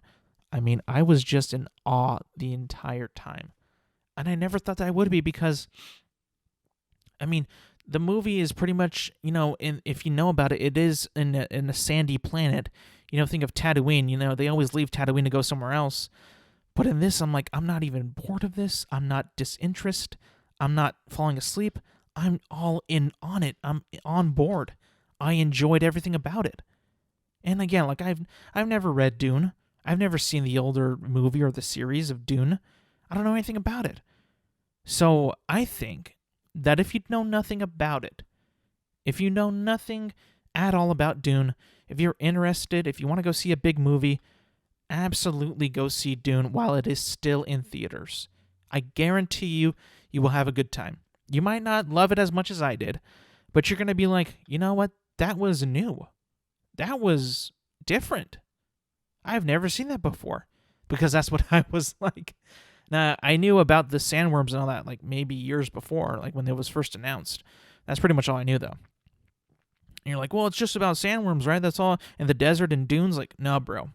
I mean, I was just in awe the entire time. And I never thought that I would be because, I mean, the movie is pretty much, if you know about it, it is in a sandy planet. Think of Tatooine. They always leave Tatooine to go somewhere else. But in this, I'm like, I'm not even bored of this. I'm not disinterested. I'm not falling asleep. I'm all in on it. I'm on board. I enjoyed everything about it. And again, like I've never read Dune. I've never seen the older movie or the series of Dune. I don't know anything about it. So I think that if you know nothing about it, if you know nothing at all about Dune, if you're interested, if you want to go see a big movie, absolutely go see Dune while it is still in theaters. I guarantee you will have a good time. You might not love it as much as I did, but you're going to be like, you know what? That was new. That was different. I've never seen that before, because that's what I was like. Now, I knew about the sandworms and all that, like, maybe years before, like, when it was first announced. That's pretty much all I knew, though. And you're like, well, it's just about sandworms, right? That's all. And the desert and dunes, like, no, bro.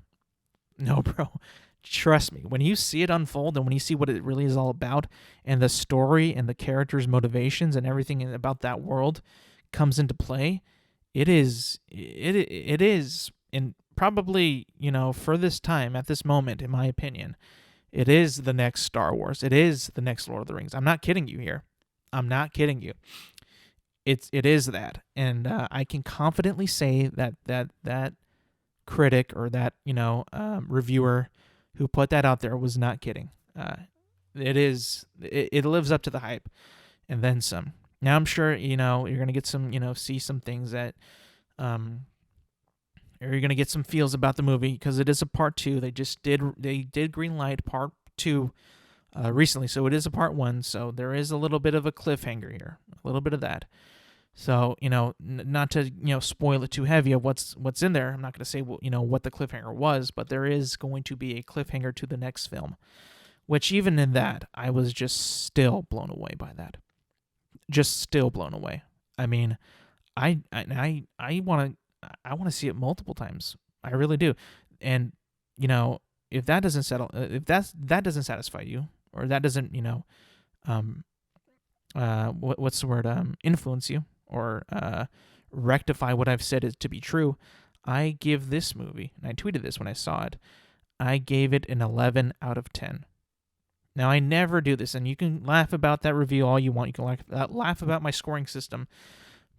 No, bro. Trust me. When you see it unfold and when you see what it really is all about, and the story and the characters' motivations and everything about that world comes into play, it is, and probably, for this time, at this moment, in my opinion, it is the next Star Wars. It is the next Lord of the Rings. I'm not kidding you here. I'm not kidding you. It is that, and I can confidently say that critic or that reviewer who put that out there was not kidding. It lives up to the hype, and then some. Now I'm sure you're gonna get some see some things that or you're gonna get some feels about the movie because it is a part 2. They did greenlight part 2 recently, so it is a part 1. So there is a little bit of a cliffhanger here, a little bit of that. So, not to, spoil it too heavy of what's in there. I'm not going to say, what the cliffhanger was, but there is going to be a cliffhanger to the next film, which even in that, I was just still blown away by that. Just still blown away. I mean, I want to see it multiple times. I really do. And, if that doesn't that doesn't satisfy you, or that doesn't, what's the word, influence you, or rectify what I've said is to be true, I give this movie, and I tweeted this when I saw it, I gave it an 11 out of 10. Now, I never do this, and you can laugh about that review all you want. You can laugh about my scoring system.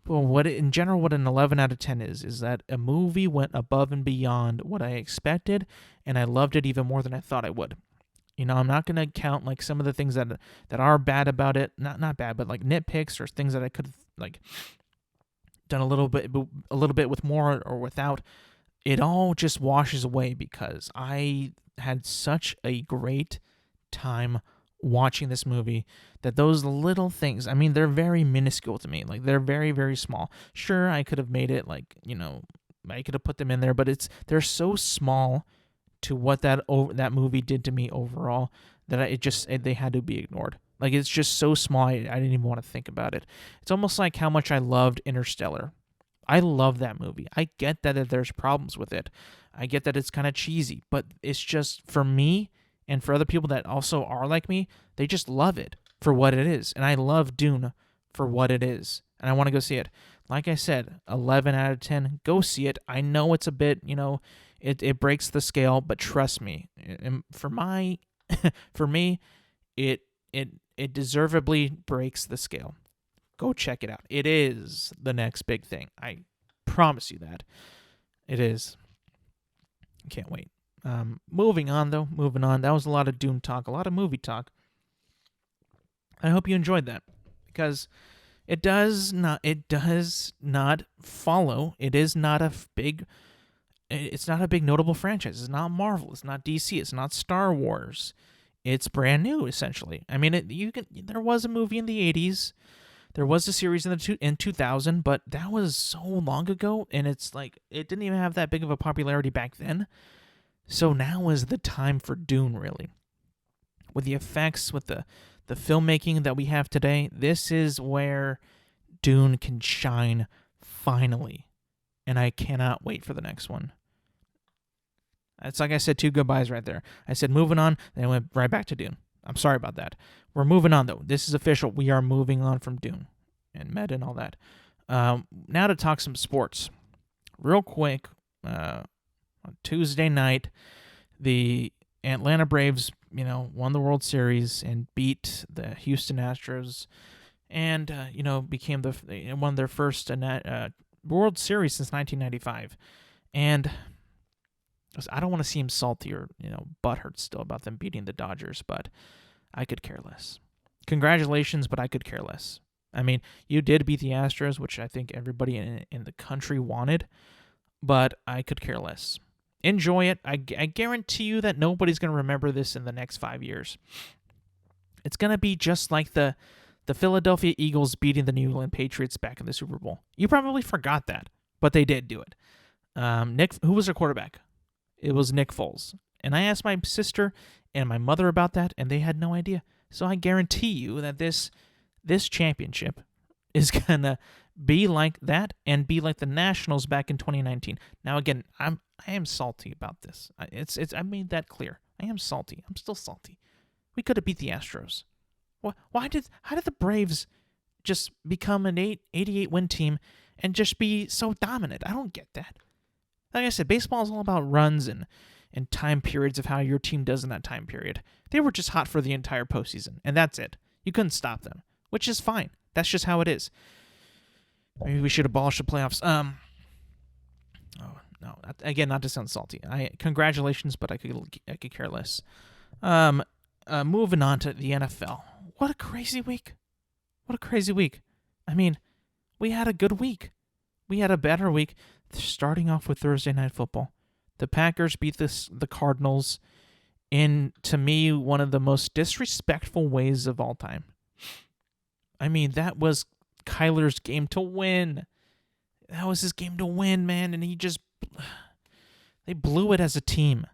But in general, what an 11 out of 10 is that a movie went above and beyond what I expected, and I loved it even more than I thought I would. I'm not going to count like some of the things that are bad about it. Not bad, but like nitpicks or things that I could have like done a little bit with more or without. It all just washes away because I had such a great time watching this movie that those little things, I mean, they're very minuscule to me. Like, they're very, very small. Sure, I could have made it like, I could have put them in there, but they're so small to what that movie did to me overall that they had to be ignored. Like, it's just so small, I didn't even want to think about it. It's almost like how much I loved Interstellar. I love that movie. I get that there's problems with it. I get that it's kind of cheesy, but it's just, for me and for other people that also are like me, they just love it for what it is. And I love Dune for what it is. And I want to go see it. Like I said, 11 out of 10. Go see it. I know it's a bit, it breaks the scale, but trust me, for me, it deservedly breaks the scale. Go check it out. It is the next big thing. I promise you that. It is. Can't wait. Moving on. That was a lot of Dune talk, a lot of movie talk. I hope you enjoyed that, because it does not follow. It's not a big notable franchise. It's not Marvel. It's not DC. It's not Star Wars. It's brand new, essentially. I mean, there was a movie in the 80s. There was a series in 2000, but that was so long ago, and it's like it didn't even have that big of a popularity back then. So now is the time for Dune, really. With the effects, with the filmmaking that we have today, this is where Dune can shine finally. And I cannot wait for the next one. It's like I said 2 goodbyes right there. I said moving on, then I went right back to Dune. I'm sorry about that. We're moving on, though. This is official. We are moving on from Dune and meta and all that. Now to talk some sports. Real quick, on Tuesday night, the Atlanta Braves, won the World Series and beat the Houston Astros, and won their first World Series since 1995. And I don't want to seem salty or butthurt still about them beating the Dodgers, but I could care less. Congratulations, but I could care less. I mean, you did beat the Astros, which I think everybody in the country wanted, but I could care less. Enjoy it. I guarantee you that nobody's going to remember this in the next 5 years. It's going to be just like the Philadelphia Eagles beating the New England Patriots back in the Super Bowl. You probably forgot that, but they did do it. Nick, who was their quarterback? It was Nick Foles. And I asked my sister and my mother about that, and they had no idea. So I guarantee you that this championship is going to be like that and be like the Nationals back in 2019. Now, again, I am salty about this. I made that clear. I am salty. I'm still salty. We could have beat the Astros. How did the Braves just become an 88 win team and just be so dominant? I don't get that. Like I said, baseball is all about runs and time periods of how your team does in that time period. They were just hot for the entire postseason, and that's it. You couldn't stop them, which is fine. That's just how it is. Maybe we should abolish the playoffs. Oh no! Again, not to sound salty. Congratulations, but I could care less. Moving on to the NFL. What a crazy week! What a crazy week! I mean, we had a good week. We had a better week. Starting off with Thursday Night Football, the Packers beat the Cardinals in, to me, one of the most disrespectful ways of all time. I mean, that was Kyler's game to win. That was his game to win, man, and they blew it as a team.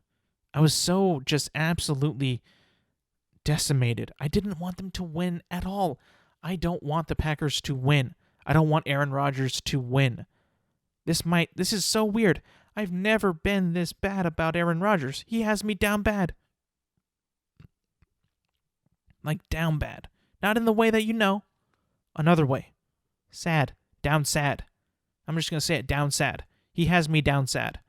I was so just absolutely decimated. I didn't want them to win at all. I don't want the Packers to win. I don't want Aaron Rodgers to win. This is so weird. I've never been this bad about Aaron Rodgers. He has me down bad. Like, down bad. Not in the way that you know. Another way. Sad. Down sad. I'm just going to say it. Down sad. He has me down sad.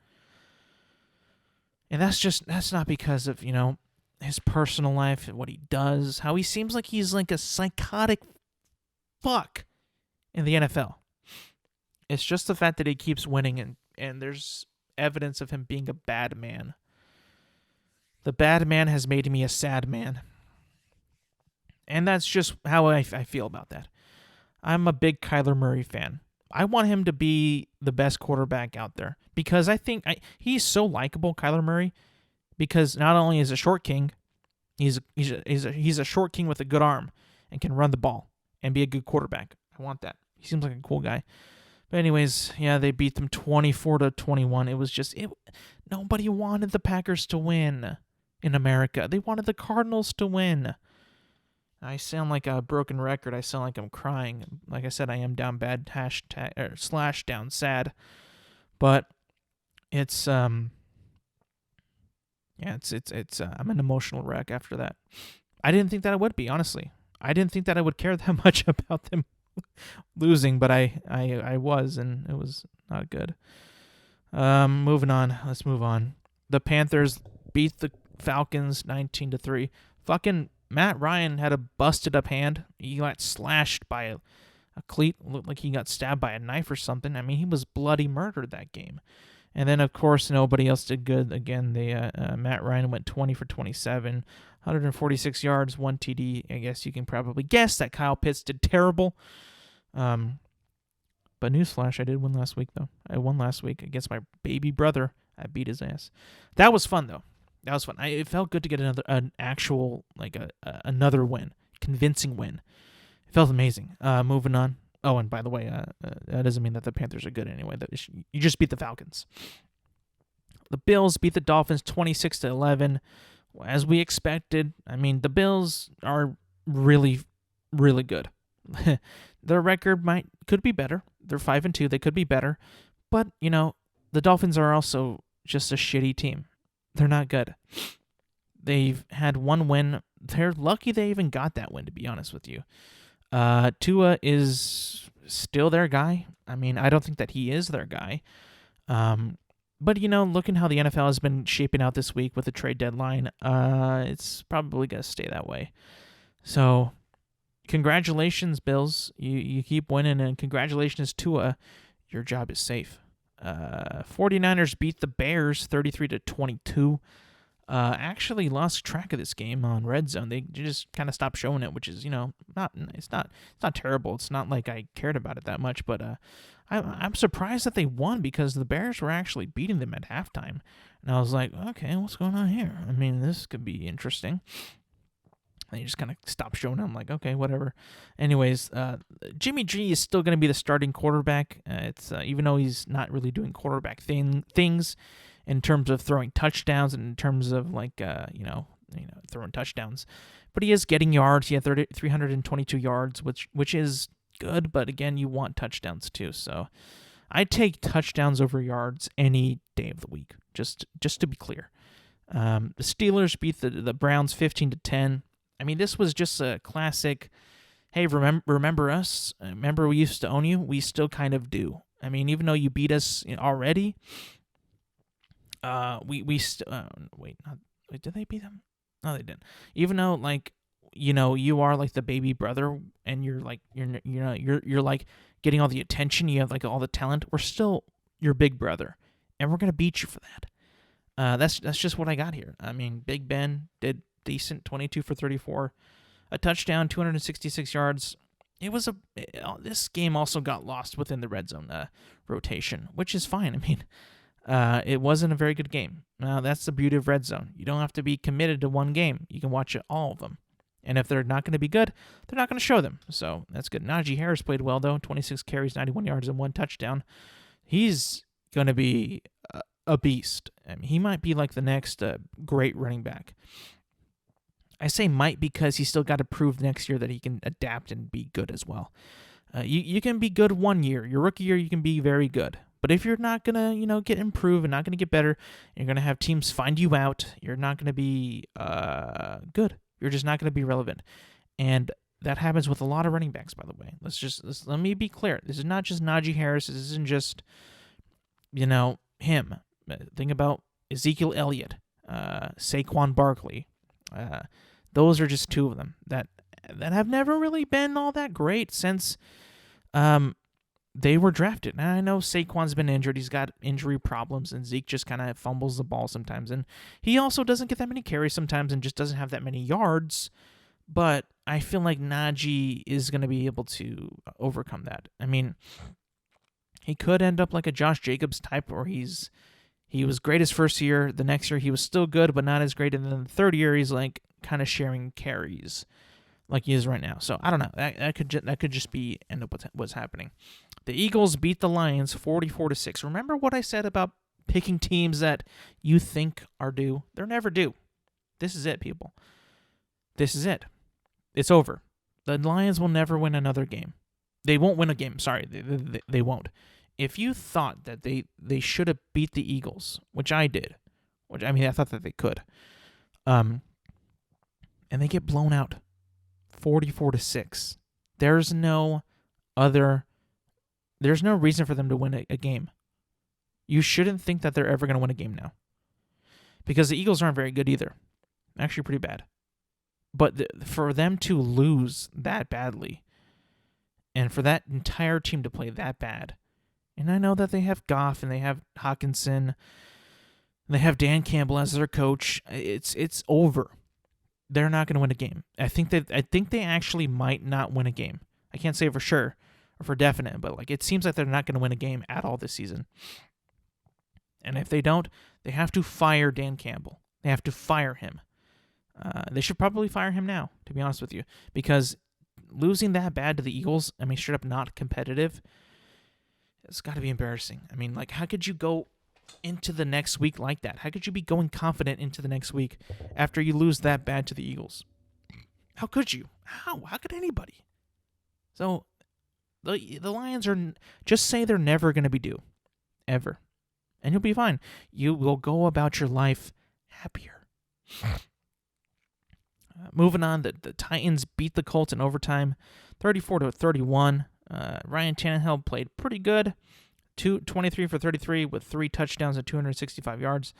And that's not because of, his personal life, what he does, how he seems like he's like a psychotic fuck in the NFL. It's just the fact that he keeps winning, and there's evidence of him being a bad man. The bad man has made me a sad man. And that's just how I feel about that. I'm a big Kyler Murray fan. I want him to be the best quarterback out there because I think he's so likable, Kyler Murray, because not only is a short king, he's a short king with a good arm and can run the ball and be a good quarterback. I want that. He seems like a cool guy. But anyways, yeah, they beat them 24-21. It was just nobody wanted the Packers to win in America. They wanted the Cardinals to win. I sound like a broken record. I sound like I'm crying. Like I said, I am down bad / down sad. But it's I'm an emotional wreck after that. I didn't think that I would be, honestly. I didn't think that I would care that much about them losing, but I was, and it was not good. Moving on. Let's move on. The Panthers beat the Falcons 19-3. Fucking Matt Ryan had a busted up hand. He got slashed by a cleat. Looked like he got stabbed by a knife or something. I mean, he was bloody murdered that game. And then, of course, nobody else did good. Again, Matt Ryan went 20 for 27, 146 yards, 1 TD. I guess you can probably guess that Kyle Pitts did terrible. But newsflash, I did win last week, though. I won last week against my baby brother. I beat his ass. That was fun, though. That was fun. It felt good to get an actual, another win, convincing win. It felt amazing. Moving on. Oh, and by the way, that doesn't mean that the Panthers are good anyway. You just beat the Falcons. The Bills beat the Dolphins 26-11, as we expected. I mean, the Bills are really, really good. Their record could be better. They're 5-2. They could be better, but the Dolphins are also just a shitty team. They're not good. They've had one win. They're lucky they even got that win, to be honest with you. Tua is still their guy. I mean, I don't think that he is their guy. But, looking how the NFL has been shaping out this week with the trade deadline, it's probably going to stay that way. So, congratulations, Bills. You keep winning, and congratulations, Tua. Your job is safe. 49ers beat the Bears 33-22. Actually lost track of this game on Red Zone. They just kind of stopped showing it, which is, it's not terrible. It's not like I cared about it that much, but I'm surprised that they won because the Bears were actually beating them at halftime. And I was like, okay, what's going on here? I mean, this could be interesting. And you just kind of stopped showing them. I'm like, okay, whatever. Anyways, Jimmy G is still going to be the starting quarterback. It's even though he's not really doing quarterback things, in terms of throwing touchdowns and in terms of throwing touchdowns. But he is getting yards. He had 322 yards, which is good. But again, you want touchdowns too. So I take touchdowns over yards any day of the week. Just to be clear, the Steelers beat the Browns 15-10. I mean, this was just a classic. Hey, remember us? Remember we used to own you? We still kind of do. I mean, even though you beat us already, wait, did they beat them? No, they didn't. Even though you are like the baby brother, and you're like you're like getting all the attention. You have like all the talent. We're still your big brother, and we're gonna beat you for that. That's just what I got here. I mean, Big Ben did decent, 22 for 34, a touchdown, 266 yards. This game also got lost within the red zone rotation, which is fine. I mean, it wasn't a very good game. Now, that's the beauty of red zone. You don't have to be committed to one game. You can watch all of them. And if they're not going to be good, they're not going to show them. So that's good. Najee Harris played well, though. 26 carries, 91 yards, and 1 touchdown. He's going to be a beast. I mean, he might be like the next great running back. I say might because he's still got to prove next year that he can adapt and be good as well. You can be good one year. Your rookie year, you can be very good. But if you're not going to, get improved and not going to get better, you're going to have teams find you out. You're not going to be good. You're just not going to be relevant. And that happens with a lot of running backs, by the way. Let me be clear. This is not just Najee Harris. This isn't just, him. Think about Ezekiel Elliott, Saquon Barkley. Those are just two of them that have never really been all that great since they were drafted. Now, I know Saquon's been injured. He's got injury problems, and Zeke just kind of fumbles the ball sometimes. And he also doesn't get that many carries sometimes and just doesn't have that many yards. But I feel like Najee is going to be able to overcome that. I mean, he could end up like a Josh Jacobs type where he was great his first year. The next year he was still good, but not as great. And then the third year he's like kind of sharing carries like he is right now. So I don't know. That could just be end up what's happening. The Eagles beat the Lions 44-6. Remember what I said about picking teams that you think are due? They're never due. This is it, people. This is it. It's over. The Lions will never win another game. They won't win a game. Sorry, they won't. If you thought that they should have beat the Eagles, which I did, I thought that they could, and they get blown out 44-6, there's no reason for them to win a game. You shouldn't think that they're ever going to win a game now, because the Eagles aren't very good either. Actually, pretty bad. But for them to lose that badly, and for that entire team to play that bad. And I know that they have Goff and they have Hawkinson, and they have Dan Campbell as their coach. It's over. They're not going to win a game. I think they actually might not win a game. I can't say for sure or for definite, but it seems like they're not going to win a game at all this season. And if they don't, they have to fire Dan Campbell. They have to fire him. They should probably fire him now, to be honest with you, because losing that bad to the Eagles, straight up not competitive. It's got to be embarrassing. How could you go into the next week like that? How could you be going confident into the next week after you lose that bad to the Eagles? How could you? How could anybody? So, the Lions are, just say they're never going to be due. Ever. And you'll be fine. You will go about your life happier. Moving on, the Titans beat the Colts in overtime, 34-31. Ryan Tannehill played pretty good, 23 for 33 with 3 touchdowns and 265 yards.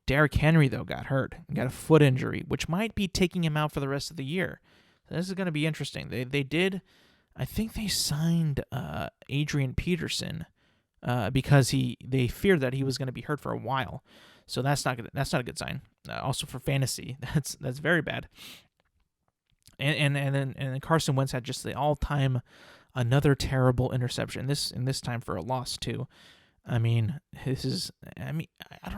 Derrick Henry, though, got hurt. He got a foot injury, which might be taking him out for the rest of the year. So this is going to be interesting. They did, I think they signed Adrian Peterson because they feared that he was going to be hurt for a while. So that's not a good sign. Also for fantasy, that's very bad. And then Carson Wentz had just the all-time another terrible interception. This time for a loss too. I don't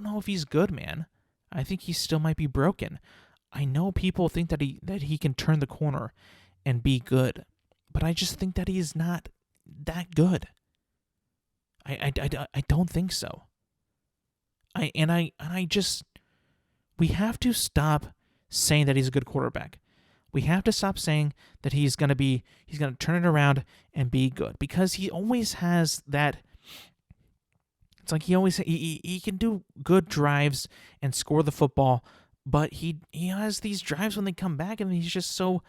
know if he's good, man. I think he still might be broken. I know people think that he can turn the corner and be good, but I just think that he is not that good. I don't think so. We have to stop saying that he's a good quarterback. We have to stop saying that he's gonna turn it around and be good, because he always has that. It's like he can do good drives and score the football, but he has these drives when they come back and he's just so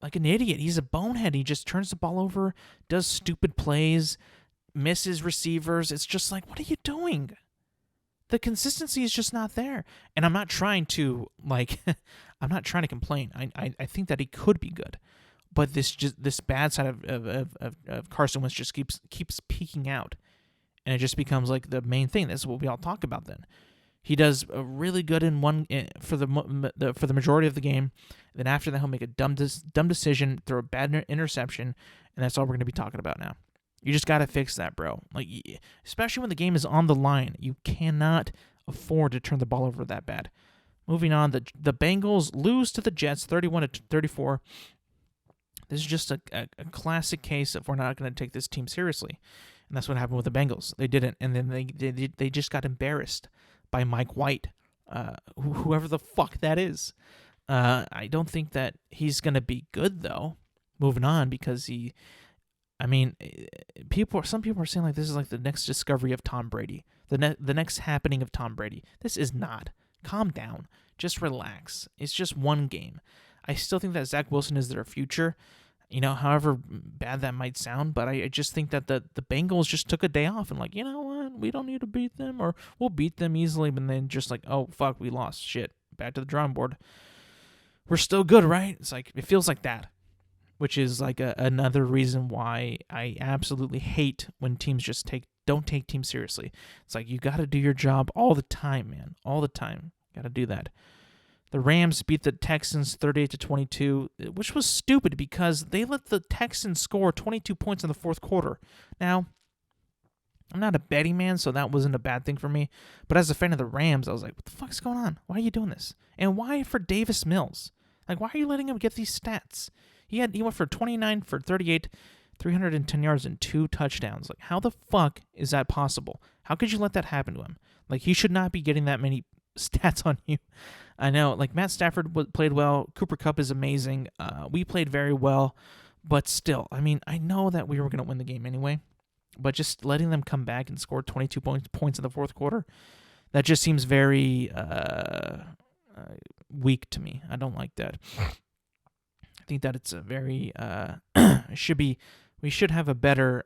like an idiot. He's a bonehead. He just turns the ball over, does stupid plays, misses receivers. It's just like, what are you doing? The consistency is just not there. And I'm not trying to I'm not trying to complain. I think that he could be good, but this bad side of Carson Wentz just keeps peeking out, and it just becomes like the main thing. This is what we all talk about. Then he does really good for the majority of the game. Then after that, he'll make a dumb decision, throw a bad interception, and that's all we're going to be talking about now. You just got to fix that, bro. Like, especially when the game is on the line, you cannot afford to turn the ball over that bad. Moving on, the Bengals lose to the Jets 31-34. This is just a classic case of we're not going to take this team seriously. And that's what happened with the Bengals. They didn't, and then they just got embarrassed by Mike White, whoever the fuck that is. I don't think that he's going to be good, though, moving on, because some people are saying like this is like the next discovery of Tom Brady, the next happening of Tom Brady. This is not. Calm down. Just relax. It's just one game. I still think that Zach Wilson is their future, however bad that might sound, but I just think that the Bengals just took a day off and like, you know what, we don't need to beat them, or we'll beat them easily, but then just like, oh, fuck, we lost. Shit. Back to the drawing board. We're still good, right? It's like, it feels like that, which is like another reason why I absolutely hate when teams just don't take teams seriously. It's like, you got to do your job all the time, man. All the time. Got to do that. The Rams beat the Texans 38-22, which was stupid because they let the Texans score 22 points in the fourth quarter. Now, I'm not a betting man, so that wasn't a bad thing for me. But as a fan of the Rams, I was like, what the fuck's going on? Why are you doing this? And why for Davis Mills? Like, why are you letting him get these stats? He went for 29 for 38, 310 yards and 2 touchdowns. Like, how the fuck is that possible? How could you let that happen to him? Like, he should not be getting that many stats on you. I know, like, Matt Stafford played well. Cooper Kupp is amazing. We played very well. But still, I mean, I know that we were going to win the game anyway. But just letting them come back and score 22 points in the fourth quarter, that just seems very weak to me. I don't like that. I think that it's a very we should have a better,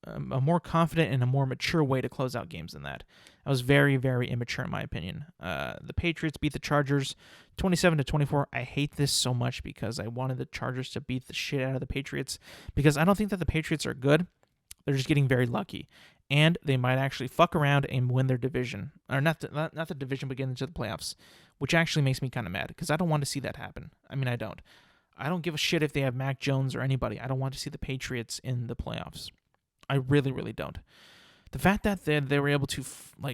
a more confident and a more mature way to close out games than that. That was very, very immature in my opinion. The Patriots beat the Chargers 27-24. I hate this so much because I wanted the Chargers to beat the shit out of the Patriots, because I don't think that the Patriots are good. They're just getting very lucky. And they might actually fuck around and win their division. Or not the division, but get into the playoffs, which actually makes me kind of mad because I don't want to see that happen. I mean, I don't. I don't give a shit if they have Mac Jones or anybody. I don't want to see the Patriots in the playoffs. I really, really don't. The fact that they were able to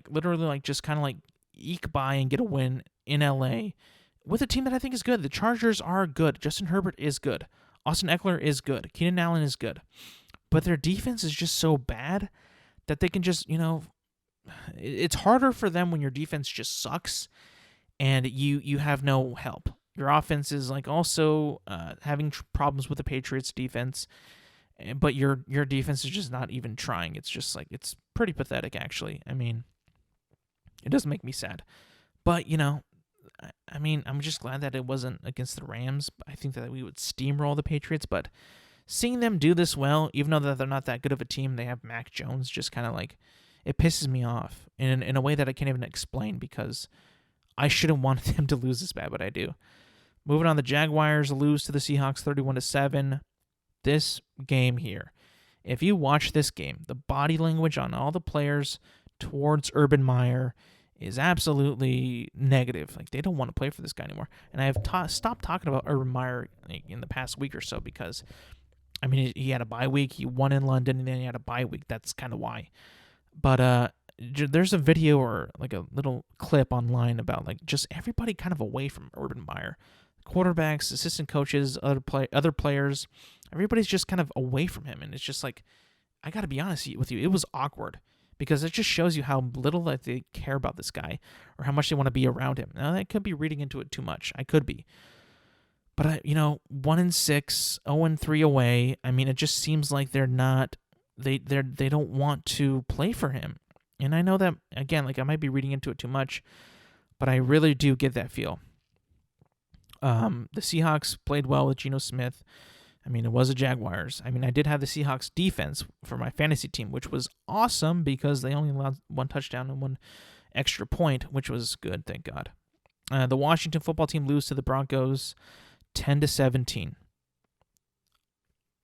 literally just kind of eke by and get a win in LA with a team that I think is good. The Chargers are good. Justin Herbert is good. Austin Eckler is good. Keenan Allen is good. But their defense is just so bad that they can just, it's harder for them when your defense just sucks and you have no help. Your offense is also having problems with the Patriots defense, but your defense is just not even trying. It's just it's pretty pathetic, actually. I mean, it does make me sad. But, I mean, I'm just glad that it wasn't against the Rams. I think that we would steamroll the Patriots, but seeing them do this well, even though they're not that good of a team, they have Mac Jones, just kind of it pisses me off in a way that I can't even explain, because I shouldn't want them to lose this bad, but I do. Moving on, the Jaguars lose to the Seahawks 31-7. This game here, if you watch this game, the body language on all the players towards Urban Meyer is absolutely negative. They don't want to play for this guy anymore. And I have stopped talking about Urban Meyer in the past week or so because, I mean, he had a bye week. He won in London, and then he had a bye week. That's kind of why. But there's a video or a little clip online about just everybody kind of away from Urban Meyer. Quarterbacks, assistant coaches, other players, everybody's just kind of away from him. And it's just I got to be honest with you, it was awkward because it just shows you how little that they care about this guy or how much they want to be around him. Now, I could be reading into it too much. I could be. But, 1-6, 0-3 away. I mean, it just seems like they're not, they don't want to play for him. And I know that, again, like I might be reading into it too much, but I really do get that feel. The Seahawks played well with Geno Smith. I mean, it was the Jaguars. I mean, I did have the Seahawks defense for my fantasy team, which was awesome because they only allowed 1 touchdown and 1 extra point, which was good, thank God. The Washington football team lose to the Broncos 10-17.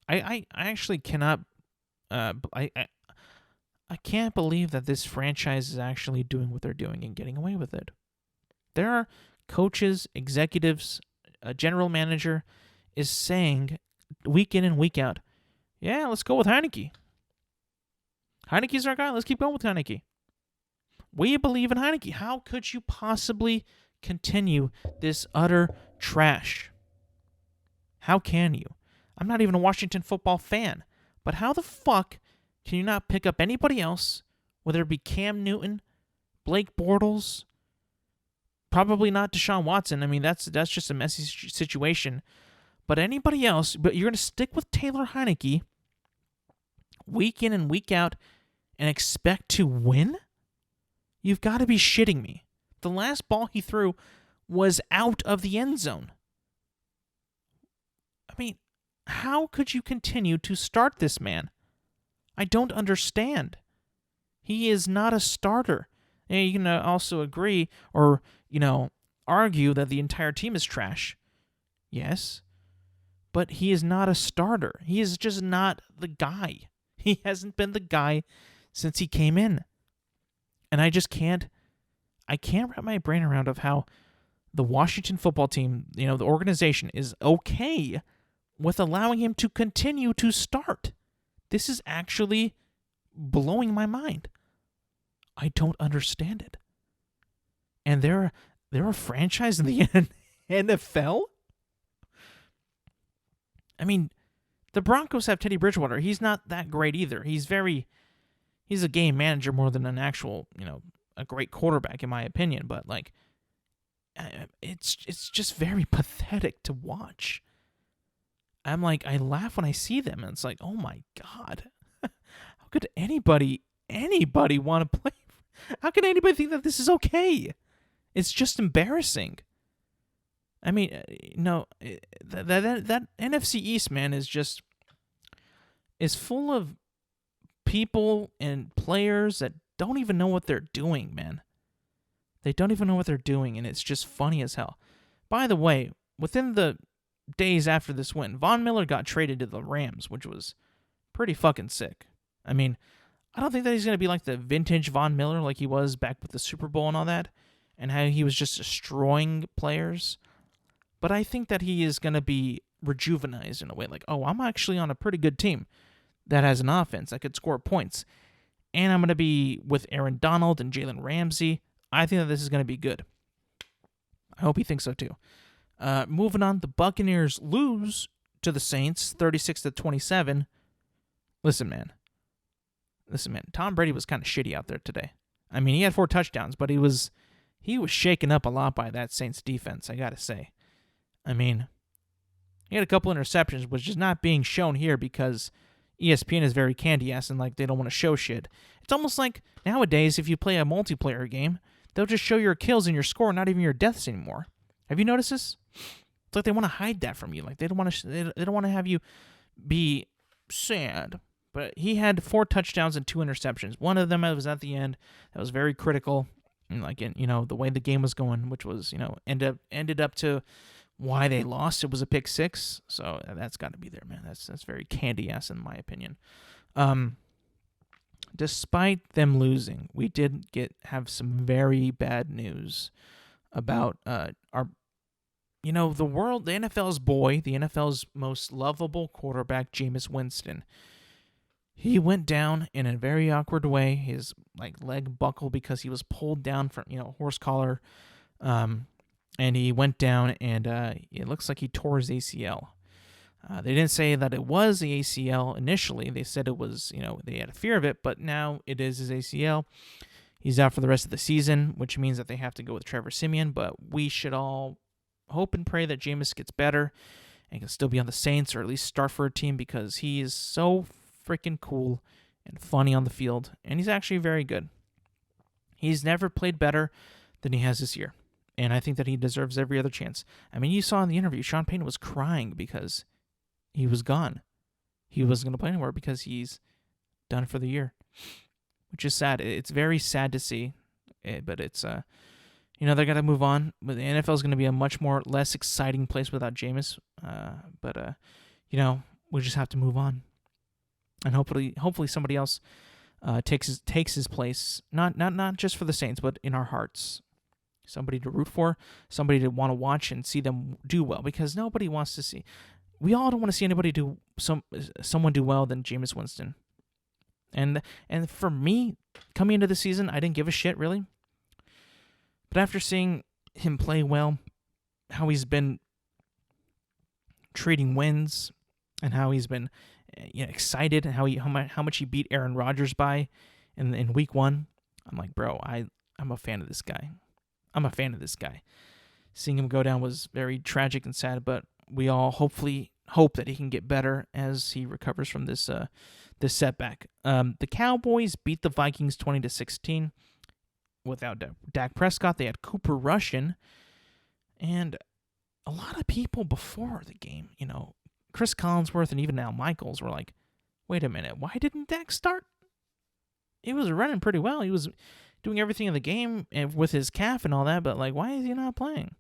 I actually cannot I can't believe that this franchise is actually doing what they're doing and getting away with it. There are coaches, executives, a general manager is saying week in and week out, yeah, let's go with Heineke. Heineke's our guy. Let's keep going with Heineke. We believe in Heineke. How could you possibly continue this utter trash? How can you? I'm not even a Washington football fan, but how the fuck can you not pick up anybody else, whether it be Cam Newton, Blake Bortles, probably not Deshaun Watson. I mean, that's just a messy situation. But anybody else, but you're going to stick with Taylor Heineke week in and week out and expect to win? You've got to be shitting me. The last ball he threw was out of the end zone. I mean, how could you continue to start this man? I don't understand. He is not a starter. And you can also agree or, argue that the entire team is trash. Yes. But he is not a starter. He is just not the guy. He hasn't been the guy since he came in. And I can't wrap my brain around of how the Washington football team, the organization is okay with allowing him to continue to start. This is actually blowing my mind. I don't understand it. And they're a franchise in the NFL? I mean, the Broncos have Teddy Bridgewater. He's not that great either. He's a game manager more than an actual, a great quarterback in my opinion. But it's just very pathetic to watch. I'm like, I laugh when I see them, and it's like, oh my God, how could anybody want to play? How can anybody think that this is okay? It's just embarrassing. I mean, that NFC East, man, is full of people and players that don't even know what they're doing, man. They don't even know what they're doing, and it's just funny as hell. By the way, within the days after this win, Von Miller got traded to the Rams, which was pretty fucking sick. I mean, I don't think that he's going to be like the vintage Von Miller like he was back with the Super Bowl and all that, and how he was just destroying players. But I think that he is going to be rejuvenized in a way. Like, oh, I'm actually on a pretty good team that has an offense that could score points. And I'm going to be with Aaron Donald and Jalen Ramsey. I think that this is going to be good. I hope he thinks so too. Moving on, the Buccaneers lose to the Saints 36-27. Listen, man. Tom Brady was kind of shitty out there today. I mean, he had 4 touchdowns, but he was shaken up a lot by that Saints defense, I got to say. I mean, he had a couple interceptions, which is not being shown here because ESPN is very candy-ass and like they don't want to show shit. It's almost like nowadays, if you play a multiplayer game, they'll just show your kills and your score, not even your deaths anymore. Have you noticed this? It's like they want to hide that from you. Like they don't want to have you be sad. But he had 4 touchdowns and 2 interceptions. One of them was at the end. That was very critical. And the way the game was going, which was, ended up to why they lost. It was a pick 6. So that's got to be there, man. That's very candy ass in my opinion. Despite them losing, we did have some very bad news about the NFL's boy, the NFL's most lovable quarterback, Jameis Winston. He went down in a very awkward way. His leg buckled because he was pulled down from horse collar, and he went down and it looks like he tore his ACL. They didn't say that it was the ACL initially. They said it was, they had a fear of it, but now it is his ACL. He's out for the rest of the season, which means that they have to go with Trevor Siemian, but we should all hope and pray that Jameis gets better and can still be on the Saints or at least start for a team because he is so freaking cool and funny on the field, and he's actually very good. He's never played better than he has this year, and I think that he deserves every other chance. I mean, you saw in the interview, Sean Payton was crying because he was gone. He wasn't going to play anymore because he's done for the year, which is sad. It's very sad to see, but it's, they got to move on. But the NFL is going to be a much less exciting place without Jameis. But we just have to move on, and hopefully somebody else takes his place. Not just for the Saints, but in our hearts. Somebody to root for, somebody to want to watch and see them do well, because nobody wants to see. We all don't want to see anybody someone do well than Jameis Winston. And for me, coming into the season, I didn't give a shit really. But after seeing him play well, how he's been trading wins, and how he's been excited, and how much he beat Aaron Rodgers by in week 1, I'm like, bro, I'm a fan of this guy. Seeing him go down was very tragic and sad, but we all hopefully hope that he can get better as he recovers from this setback. The Cowboys beat the Vikings 20-16 without Dak Prescott. They had Cooper Rush in, and a lot of people before the game, Chris Collinsworth and even Al Michaels were like, wait a minute, why didn't Dak start? He was running pretty well. He was doing everything in the game and with his calf and all that, but why is he not playing?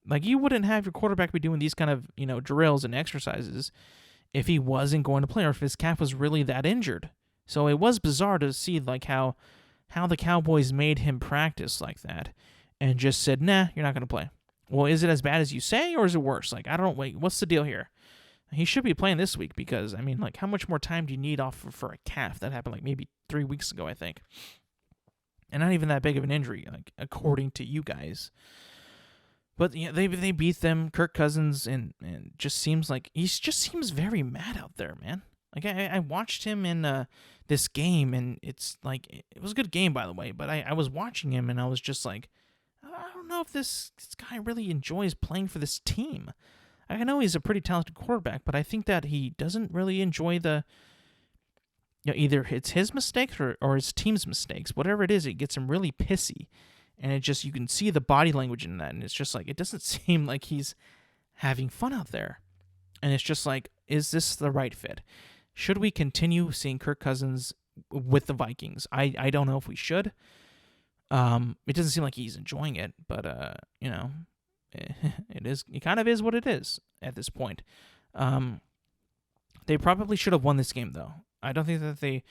You wouldn't have your quarterback be doing these kind of, drills and exercises if he wasn't going to play, or if his calf was really that injured. So it was bizarre to see how the Cowboys made him practice like that and just said, nah, you're not going to play. Well, is it as bad as you say, or is it worse? I don't know. Wait, what's the deal here? He should be playing this week because, how much more time do you need off for a calf? That happened maybe 3 weeks ago, I think. And not even that big of an injury, according to you guys. But they beat them. Kirk Cousins and just seems he seems very mad out there, man. I watched him in this game, and it's it was a good game, by the way. But I was watching him, and I was just I don't know if this guy really enjoys playing for this team. I know he's a pretty talented quarterback, but I think that he doesn't really enjoy either it's his mistakes or his team's mistakes. Whatever it is, it gets him really pissy. And it just, you can see the body language in that. And it's just it doesn't seem like he's having fun out there. And it's just is this the right fit? Should we continue seeing Kirk Cousins with the Vikings? I don't know if we should. It doesn't seem like he's enjoying it, but, it kind of is what it is at this point. They probably should have won this game, though. I don't think that they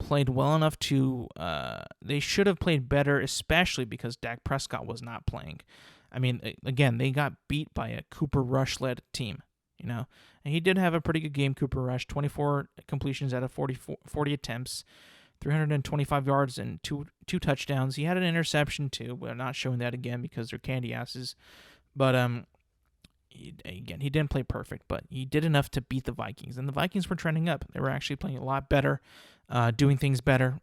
played well enough to. They should have played better, especially because Dak Prescott was not playing. Again, they got beat by a Cooper Rush-led team, and he did have a pretty good game, Cooper Rush, 24 completions out of 40 attempts, 325 yards and two touchdowns. He had an interception, too. We're not showing that again because they're candy asses. But, he didn't play perfect, but he did enough to beat the Vikings. And the Vikings were trending up. They were actually playing a lot better, doing things better,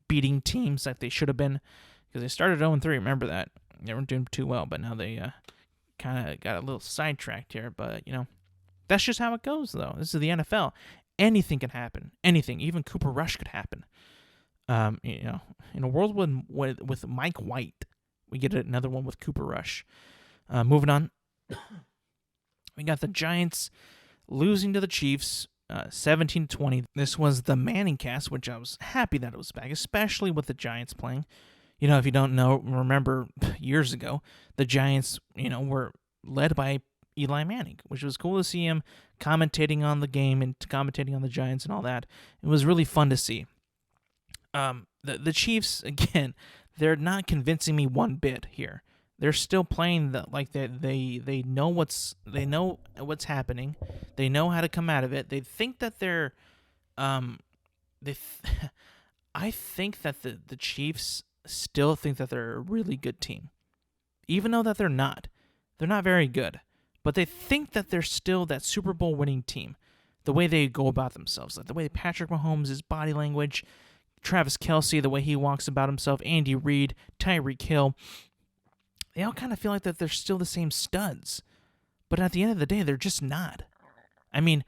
beating teams like they should have been. Because they started 0-3, remember that. They weren't doing too well, but now they kind of got a little sidetracked here. But, that's just how it goes, though. This is the NFL. Anything can happen. Anything. Even Cooper Rush could happen. In a world with Mike White, we get another one with Cooper Rush. Moving on. We got the Giants losing to the Chiefs 17-20. This was the Manning cast, which I was happy that it was back, especially with the Giants playing. If you don't remember years ago, the Giants, were led by Eli Manning, which was cool to see him commentating on the game and commentating on the Giants and all that. It was really fun to see. The Chiefs, again, they're not convincing me one bit here. They're still playing they know what's happening. They know how to come out of it. They think that they're I think that the Chiefs still think that they're a really good team. Even though that they're not. They're not very good. but they think that they're still that Super Bowl winning team. The way they go about themselves, like the way Patrick Mahomes' body language, Travis Kelce, the way he walks about himself, Andy Reid, Tyreek Hill, they all kind of feel like that they're still the same studs. But at the end of the day, they're just not. I mean,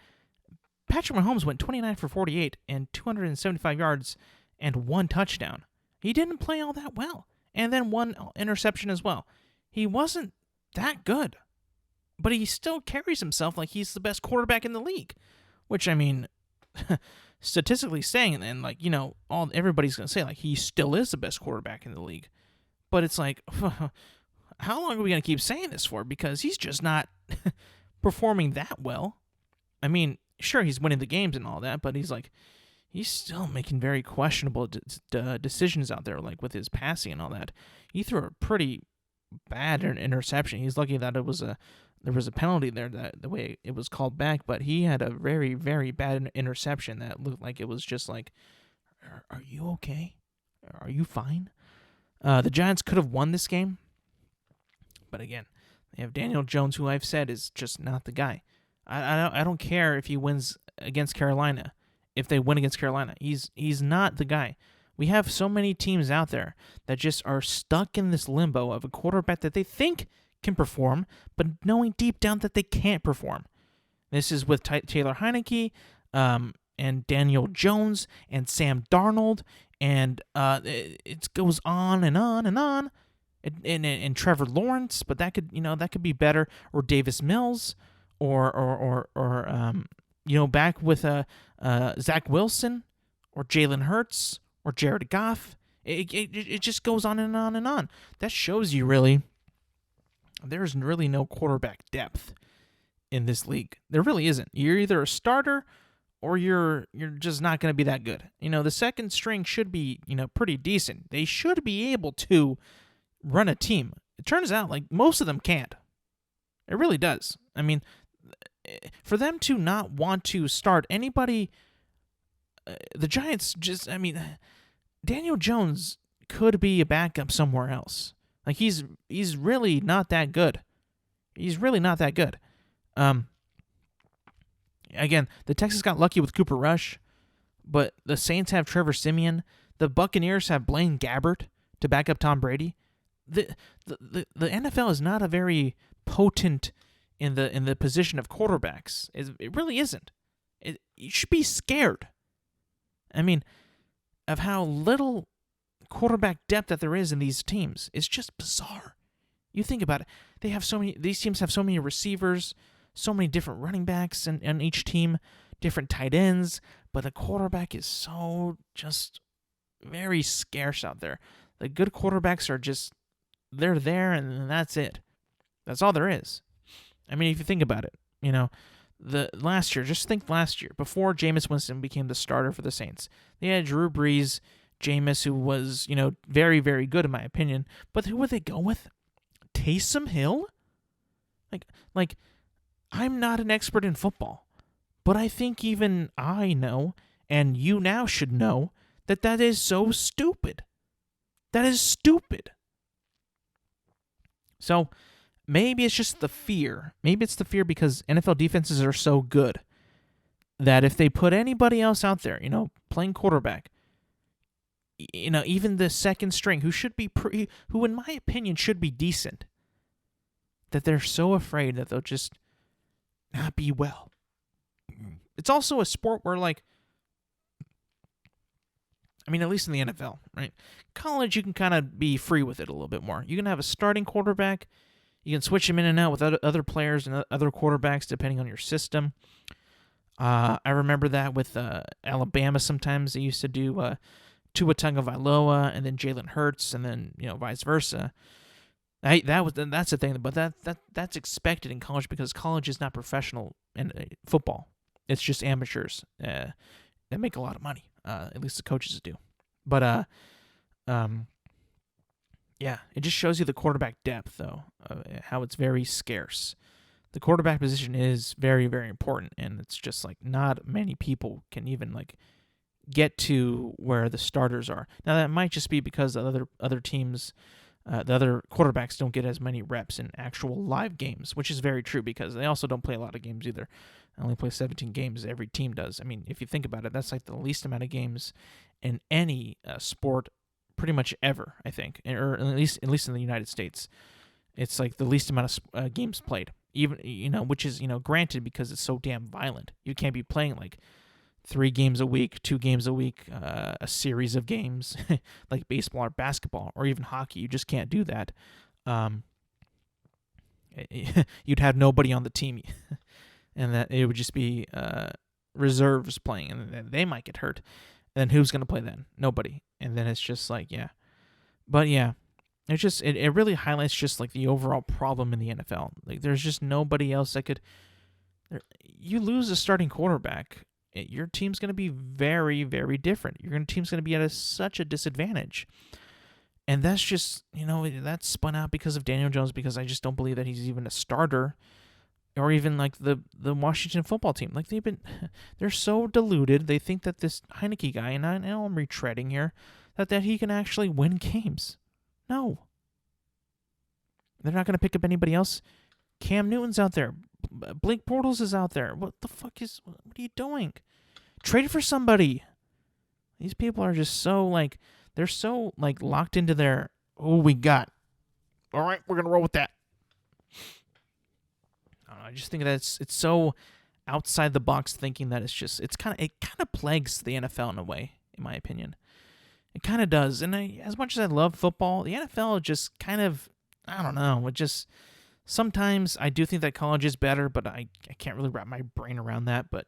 Patrick Mahomes went 29 for 48 and 275 yards and 1 touchdown. He didn't play all that well. And then 1 interception as well. He wasn't that good. But he still carries himself like he's the best quarterback in the league. Which, I mean, statistically saying, and like, everybody's going to say, like, he still is the best quarterback in the league. But it's like, how long are we going to keep saying this for? Because he's just not performing that well. I mean, sure, he's winning the games and all that, but he's still making very questionable decisions out there, like with his passing and all that. He threw a pretty bad interception. He's lucky that there was a penalty there, that the way it was called back, but he had a very, very bad interception that looked like it was just like, are you okay? Are you fine? The Giants could have won this game, but again, they have Daniel Jones, who I've said is just not the guy. I don't care if he wins against Carolina. If they win against Carolina, he's not the guy. We have so many teams out there that just are stuck in this limbo of a quarterback that they think can perform, but knowing deep down that they can't perform. This is with Taylor Heineke, and Daniel Jones and Sam Darnold, and it goes on and on and on. And Trevor Lawrence, but that could be better, or Davis Mills, or back with Zach Wilson, or Jalen Hurts, or Jared Goff. It just goes on and on and on. That shows you really there's really no quarterback depth in this league. There really isn't. You're either a starter or you're just not going to be that good. The second string should be, pretty decent. They should be able to run a team. It turns out like most of them can't. It really does. I mean, for them to not want to start anybody, the Giants Daniel Jones could be a backup somewhere else. Like he's really not that good. He's really not that good. Again, the Texans got lucky with Cooper Rush, but the Saints have Trevor Siemian. The Buccaneers have Blaine Gabbert to back up Tom Brady. The NFL is not a very potent in the position of quarterbacks. It really isn't. You should be scared. I mean, of how little quarterback depth that there is in these teams. It's just bizarre. You think about it. These teams have so many receivers, so many different running backs on each team, different tight ends, but the quarterback is so just very scarce out there. The good quarterbacks are just, they're there and that's it. That's all there is. I mean, if you think about it, just think last year, before Jameis Winston became the starter for the Saints, they had Drew Brees, Jameis, who was, very, very good in my opinion, but who would they go with? Taysom Hill? Like, I'm not an expert in football, but I think even I know, and you now should know, that is so stupid. That is stupid. So, maybe it's just the fear. Maybe it's the fear because NFL defenses are so good that if they put anybody else out there, playing quarterback, even the second string, who in my opinion should be decent, that they're so afraid that they'll just not be well. It's also a sport where, at least in the NFL, right? College, you can kind of be free with it a little bit more. You can have a starting quarterback. You can switch him in and out with other players and other quarterbacks depending on your system. I remember that with Alabama sometimes. They used to do Tua Tagovailoa and then Jalen Hurts and then, vice versa. That's the thing, but that's expected in college because college is not professional in football. It's just amateurs that make a lot of money. At least the coaches do. But yeah, it just shows you the quarterback depth, though, how it's very scarce. The quarterback position is very, very important, and it's just not many people can even get to where the starters are. Now that might just be because other teams The other quarterbacks don't get as many reps in actual live games, which is very true because they also don't play a lot of games either. They only play 17 games. Every team does. I mean, if you think about it, that's like the least amount of games in any sport pretty much ever, I think, or at least in the United States. It's like the least amount of games played, even which is granted because it's so damn violent. You can't be playing like 3 games a week, 2 games a week, a series of games like baseball or basketball or even hockey. You just can't do that. You'd have nobody on the team, and that it would just be reserves playing, and they might get hurt. And then who's going to play then? Nobody. And then it's just like, yeah. But yeah, it's just it really highlights just like the overall problem in the NFL. Like there's just nobody else that could. You lose a starting quarterback, your team's going to be very, very different. Your team's going to be at such a disadvantage. And that's just, that's spun out because of Daniel Jones, because I just don't believe that he's even a starter, or even like the Washington football team. Like they're so deluded. They think that this Heineke guy, and I know I'm retreading here, that he can actually win games. No. They're not going to pick up anybody else. Cam Newton's out there. Blake Bortles is out there. What are you doing? Trade for somebody. These people are just so they're so locked into their, we got. All right, we're going to roll with that. I don't know, I just think that it's so outside the box thinking that it kind of plagues the NFL in a way, in my opinion. It kind of does. And as much as I love football, the NFL just kind of, I don't know, it just, sometimes I do think that college is better, but I can't really wrap my brain around that. But,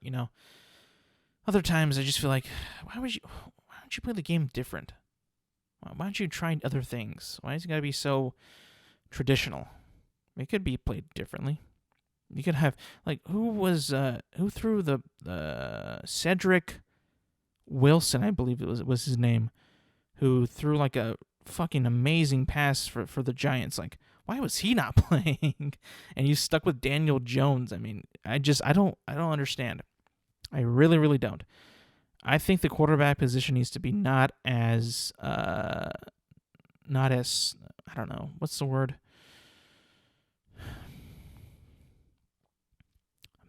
other times I just feel like, why don't you play the game different? Why don't you try other things? Why is it got to be so traditional? It could be played differently. You could have, who threw the Cedric Wilson, I believe it was his name, who threw like a fucking amazing pass for the Giants. Like, why was he not playing? And you stuck with Daniel Jones. I mean, I don't understand. I really, really don't. I think the quarterback position needs to be not as I don't know, what's the word? I'm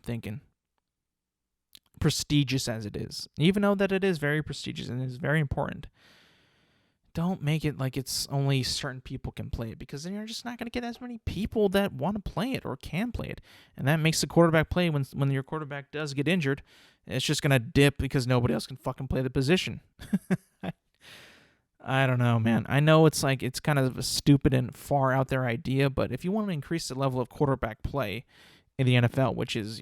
thinking prestigious as it is. Even though that it is very prestigious and is very important, don't make it like it's only certain people can play it, because then you're just not going to get as many people that want to play it or can play it. And that makes the quarterback play when your quarterback does get injured. It's just going to dip because nobody else can fucking play the position. I don't know, man. I know it's kind of a stupid and far out there idea, but if you want to increase the level of quarterback play in the NFL, which is,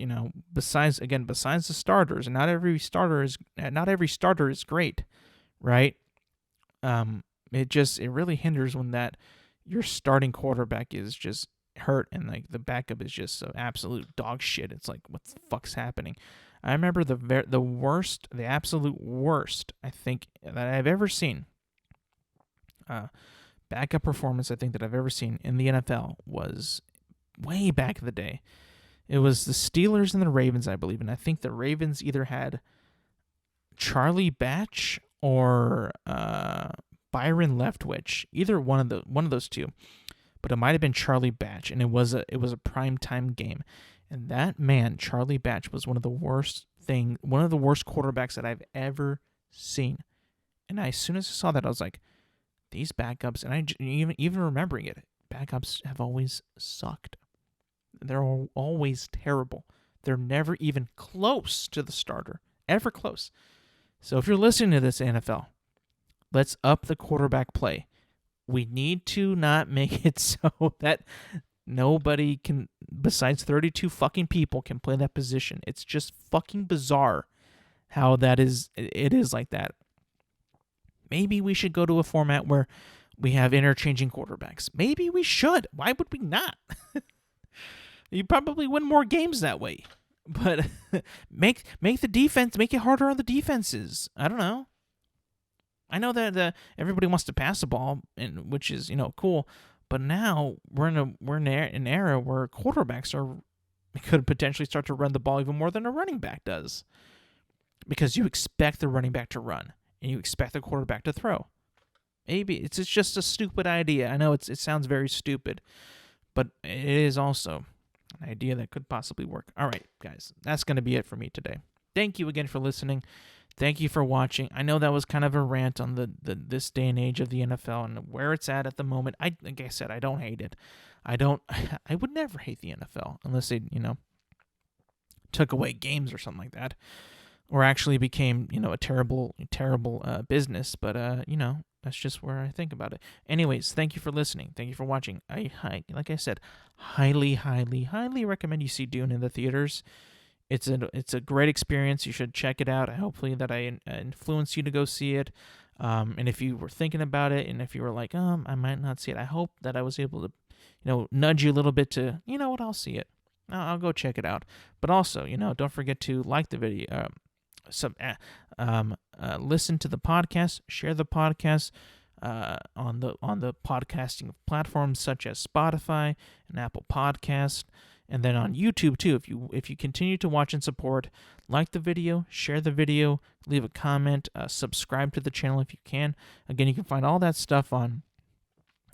besides the starters, and not every starter is great, right? It really hinders when that your starting quarterback is just hurt and the backup is just so absolute dog shit. It's like, what the fuck's happening? I remember the absolute worst I think that I've ever seen. Backup performance I think that I've ever seen in the NFL was way back in the day. It was the Steelers and the Ravens, I believe, and I think the Ravens either had Charlie Batch or Byron Leftwich, either one of those two, but it might have been Charlie Batch, and it was a primetime game, and that man Charlie Batch was one of the worst quarterbacks that I've ever seen. And as soon as I saw that, I was like, these backups, and I even remembering it, backups have always sucked. They're always terrible. They're never even close to the starter, ever close. So if you're listening to this, NFL, let's up the quarterback play. We need to not make it so that nobody can, besides 32 fucking people, can play that position. It's just fucking bizarre how it is like that. Maybe we should go to a format where we have interchanging quarterbacks. Maybe we should. Why would we not? You probably win more games that way. But make it harder on the defenses. I don't know. I know that everybody wants to pass the ball, which is cool. But now we're in an era where quarterbacks could potentially start to run the ball even more than a running back does, because you expect the running back to run and you expect the quarterback to throw. Maybe it's just a stupid idea. I know it sounds very stupid, but it is also an idea that could possibly work. All right, guys, that's going to be it for me today. Thank you again for listening. Thank you for watching. I know that was kind of a rant on the this day and age of the NFL and where it's at the moment. Like I said, I don't hate it. I would never hate the NFL unless they, took away games or something like that, or actually became, a terrible business. But that's just where I think about it. Anyways, thank you for listening. Thank you for watching. Like I said, highly recommend you see Dune in the theaters. It's a great experience. You should check it out. Hopefully that I influenced you to go see it. And if you were thinking about it, and if you were like, I might not see it, I hope that I was able to, nudge you a little bit to, I'll see it. I'll go check it out. But also, don't forget to like the video, listen to the podcast, share the podcast on the podcasting platforms such as Spotify and Apple Podcast. And then on YouTube too, if you continue to watch and support, like the video, share the video, leave a comment, subscribe to the channel if you can. Again, you can find all that stuff on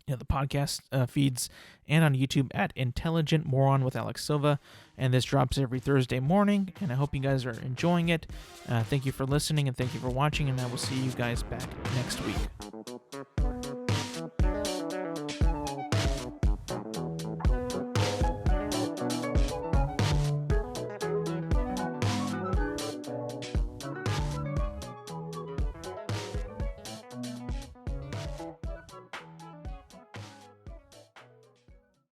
the podcast feeds and on YouTube at Intelligent Moron with Alex Silva. And this drops every Thursday morning. And I hope you guys are enjoying it. Thank you for listening and thank you for watching. And I will see you guys back next week.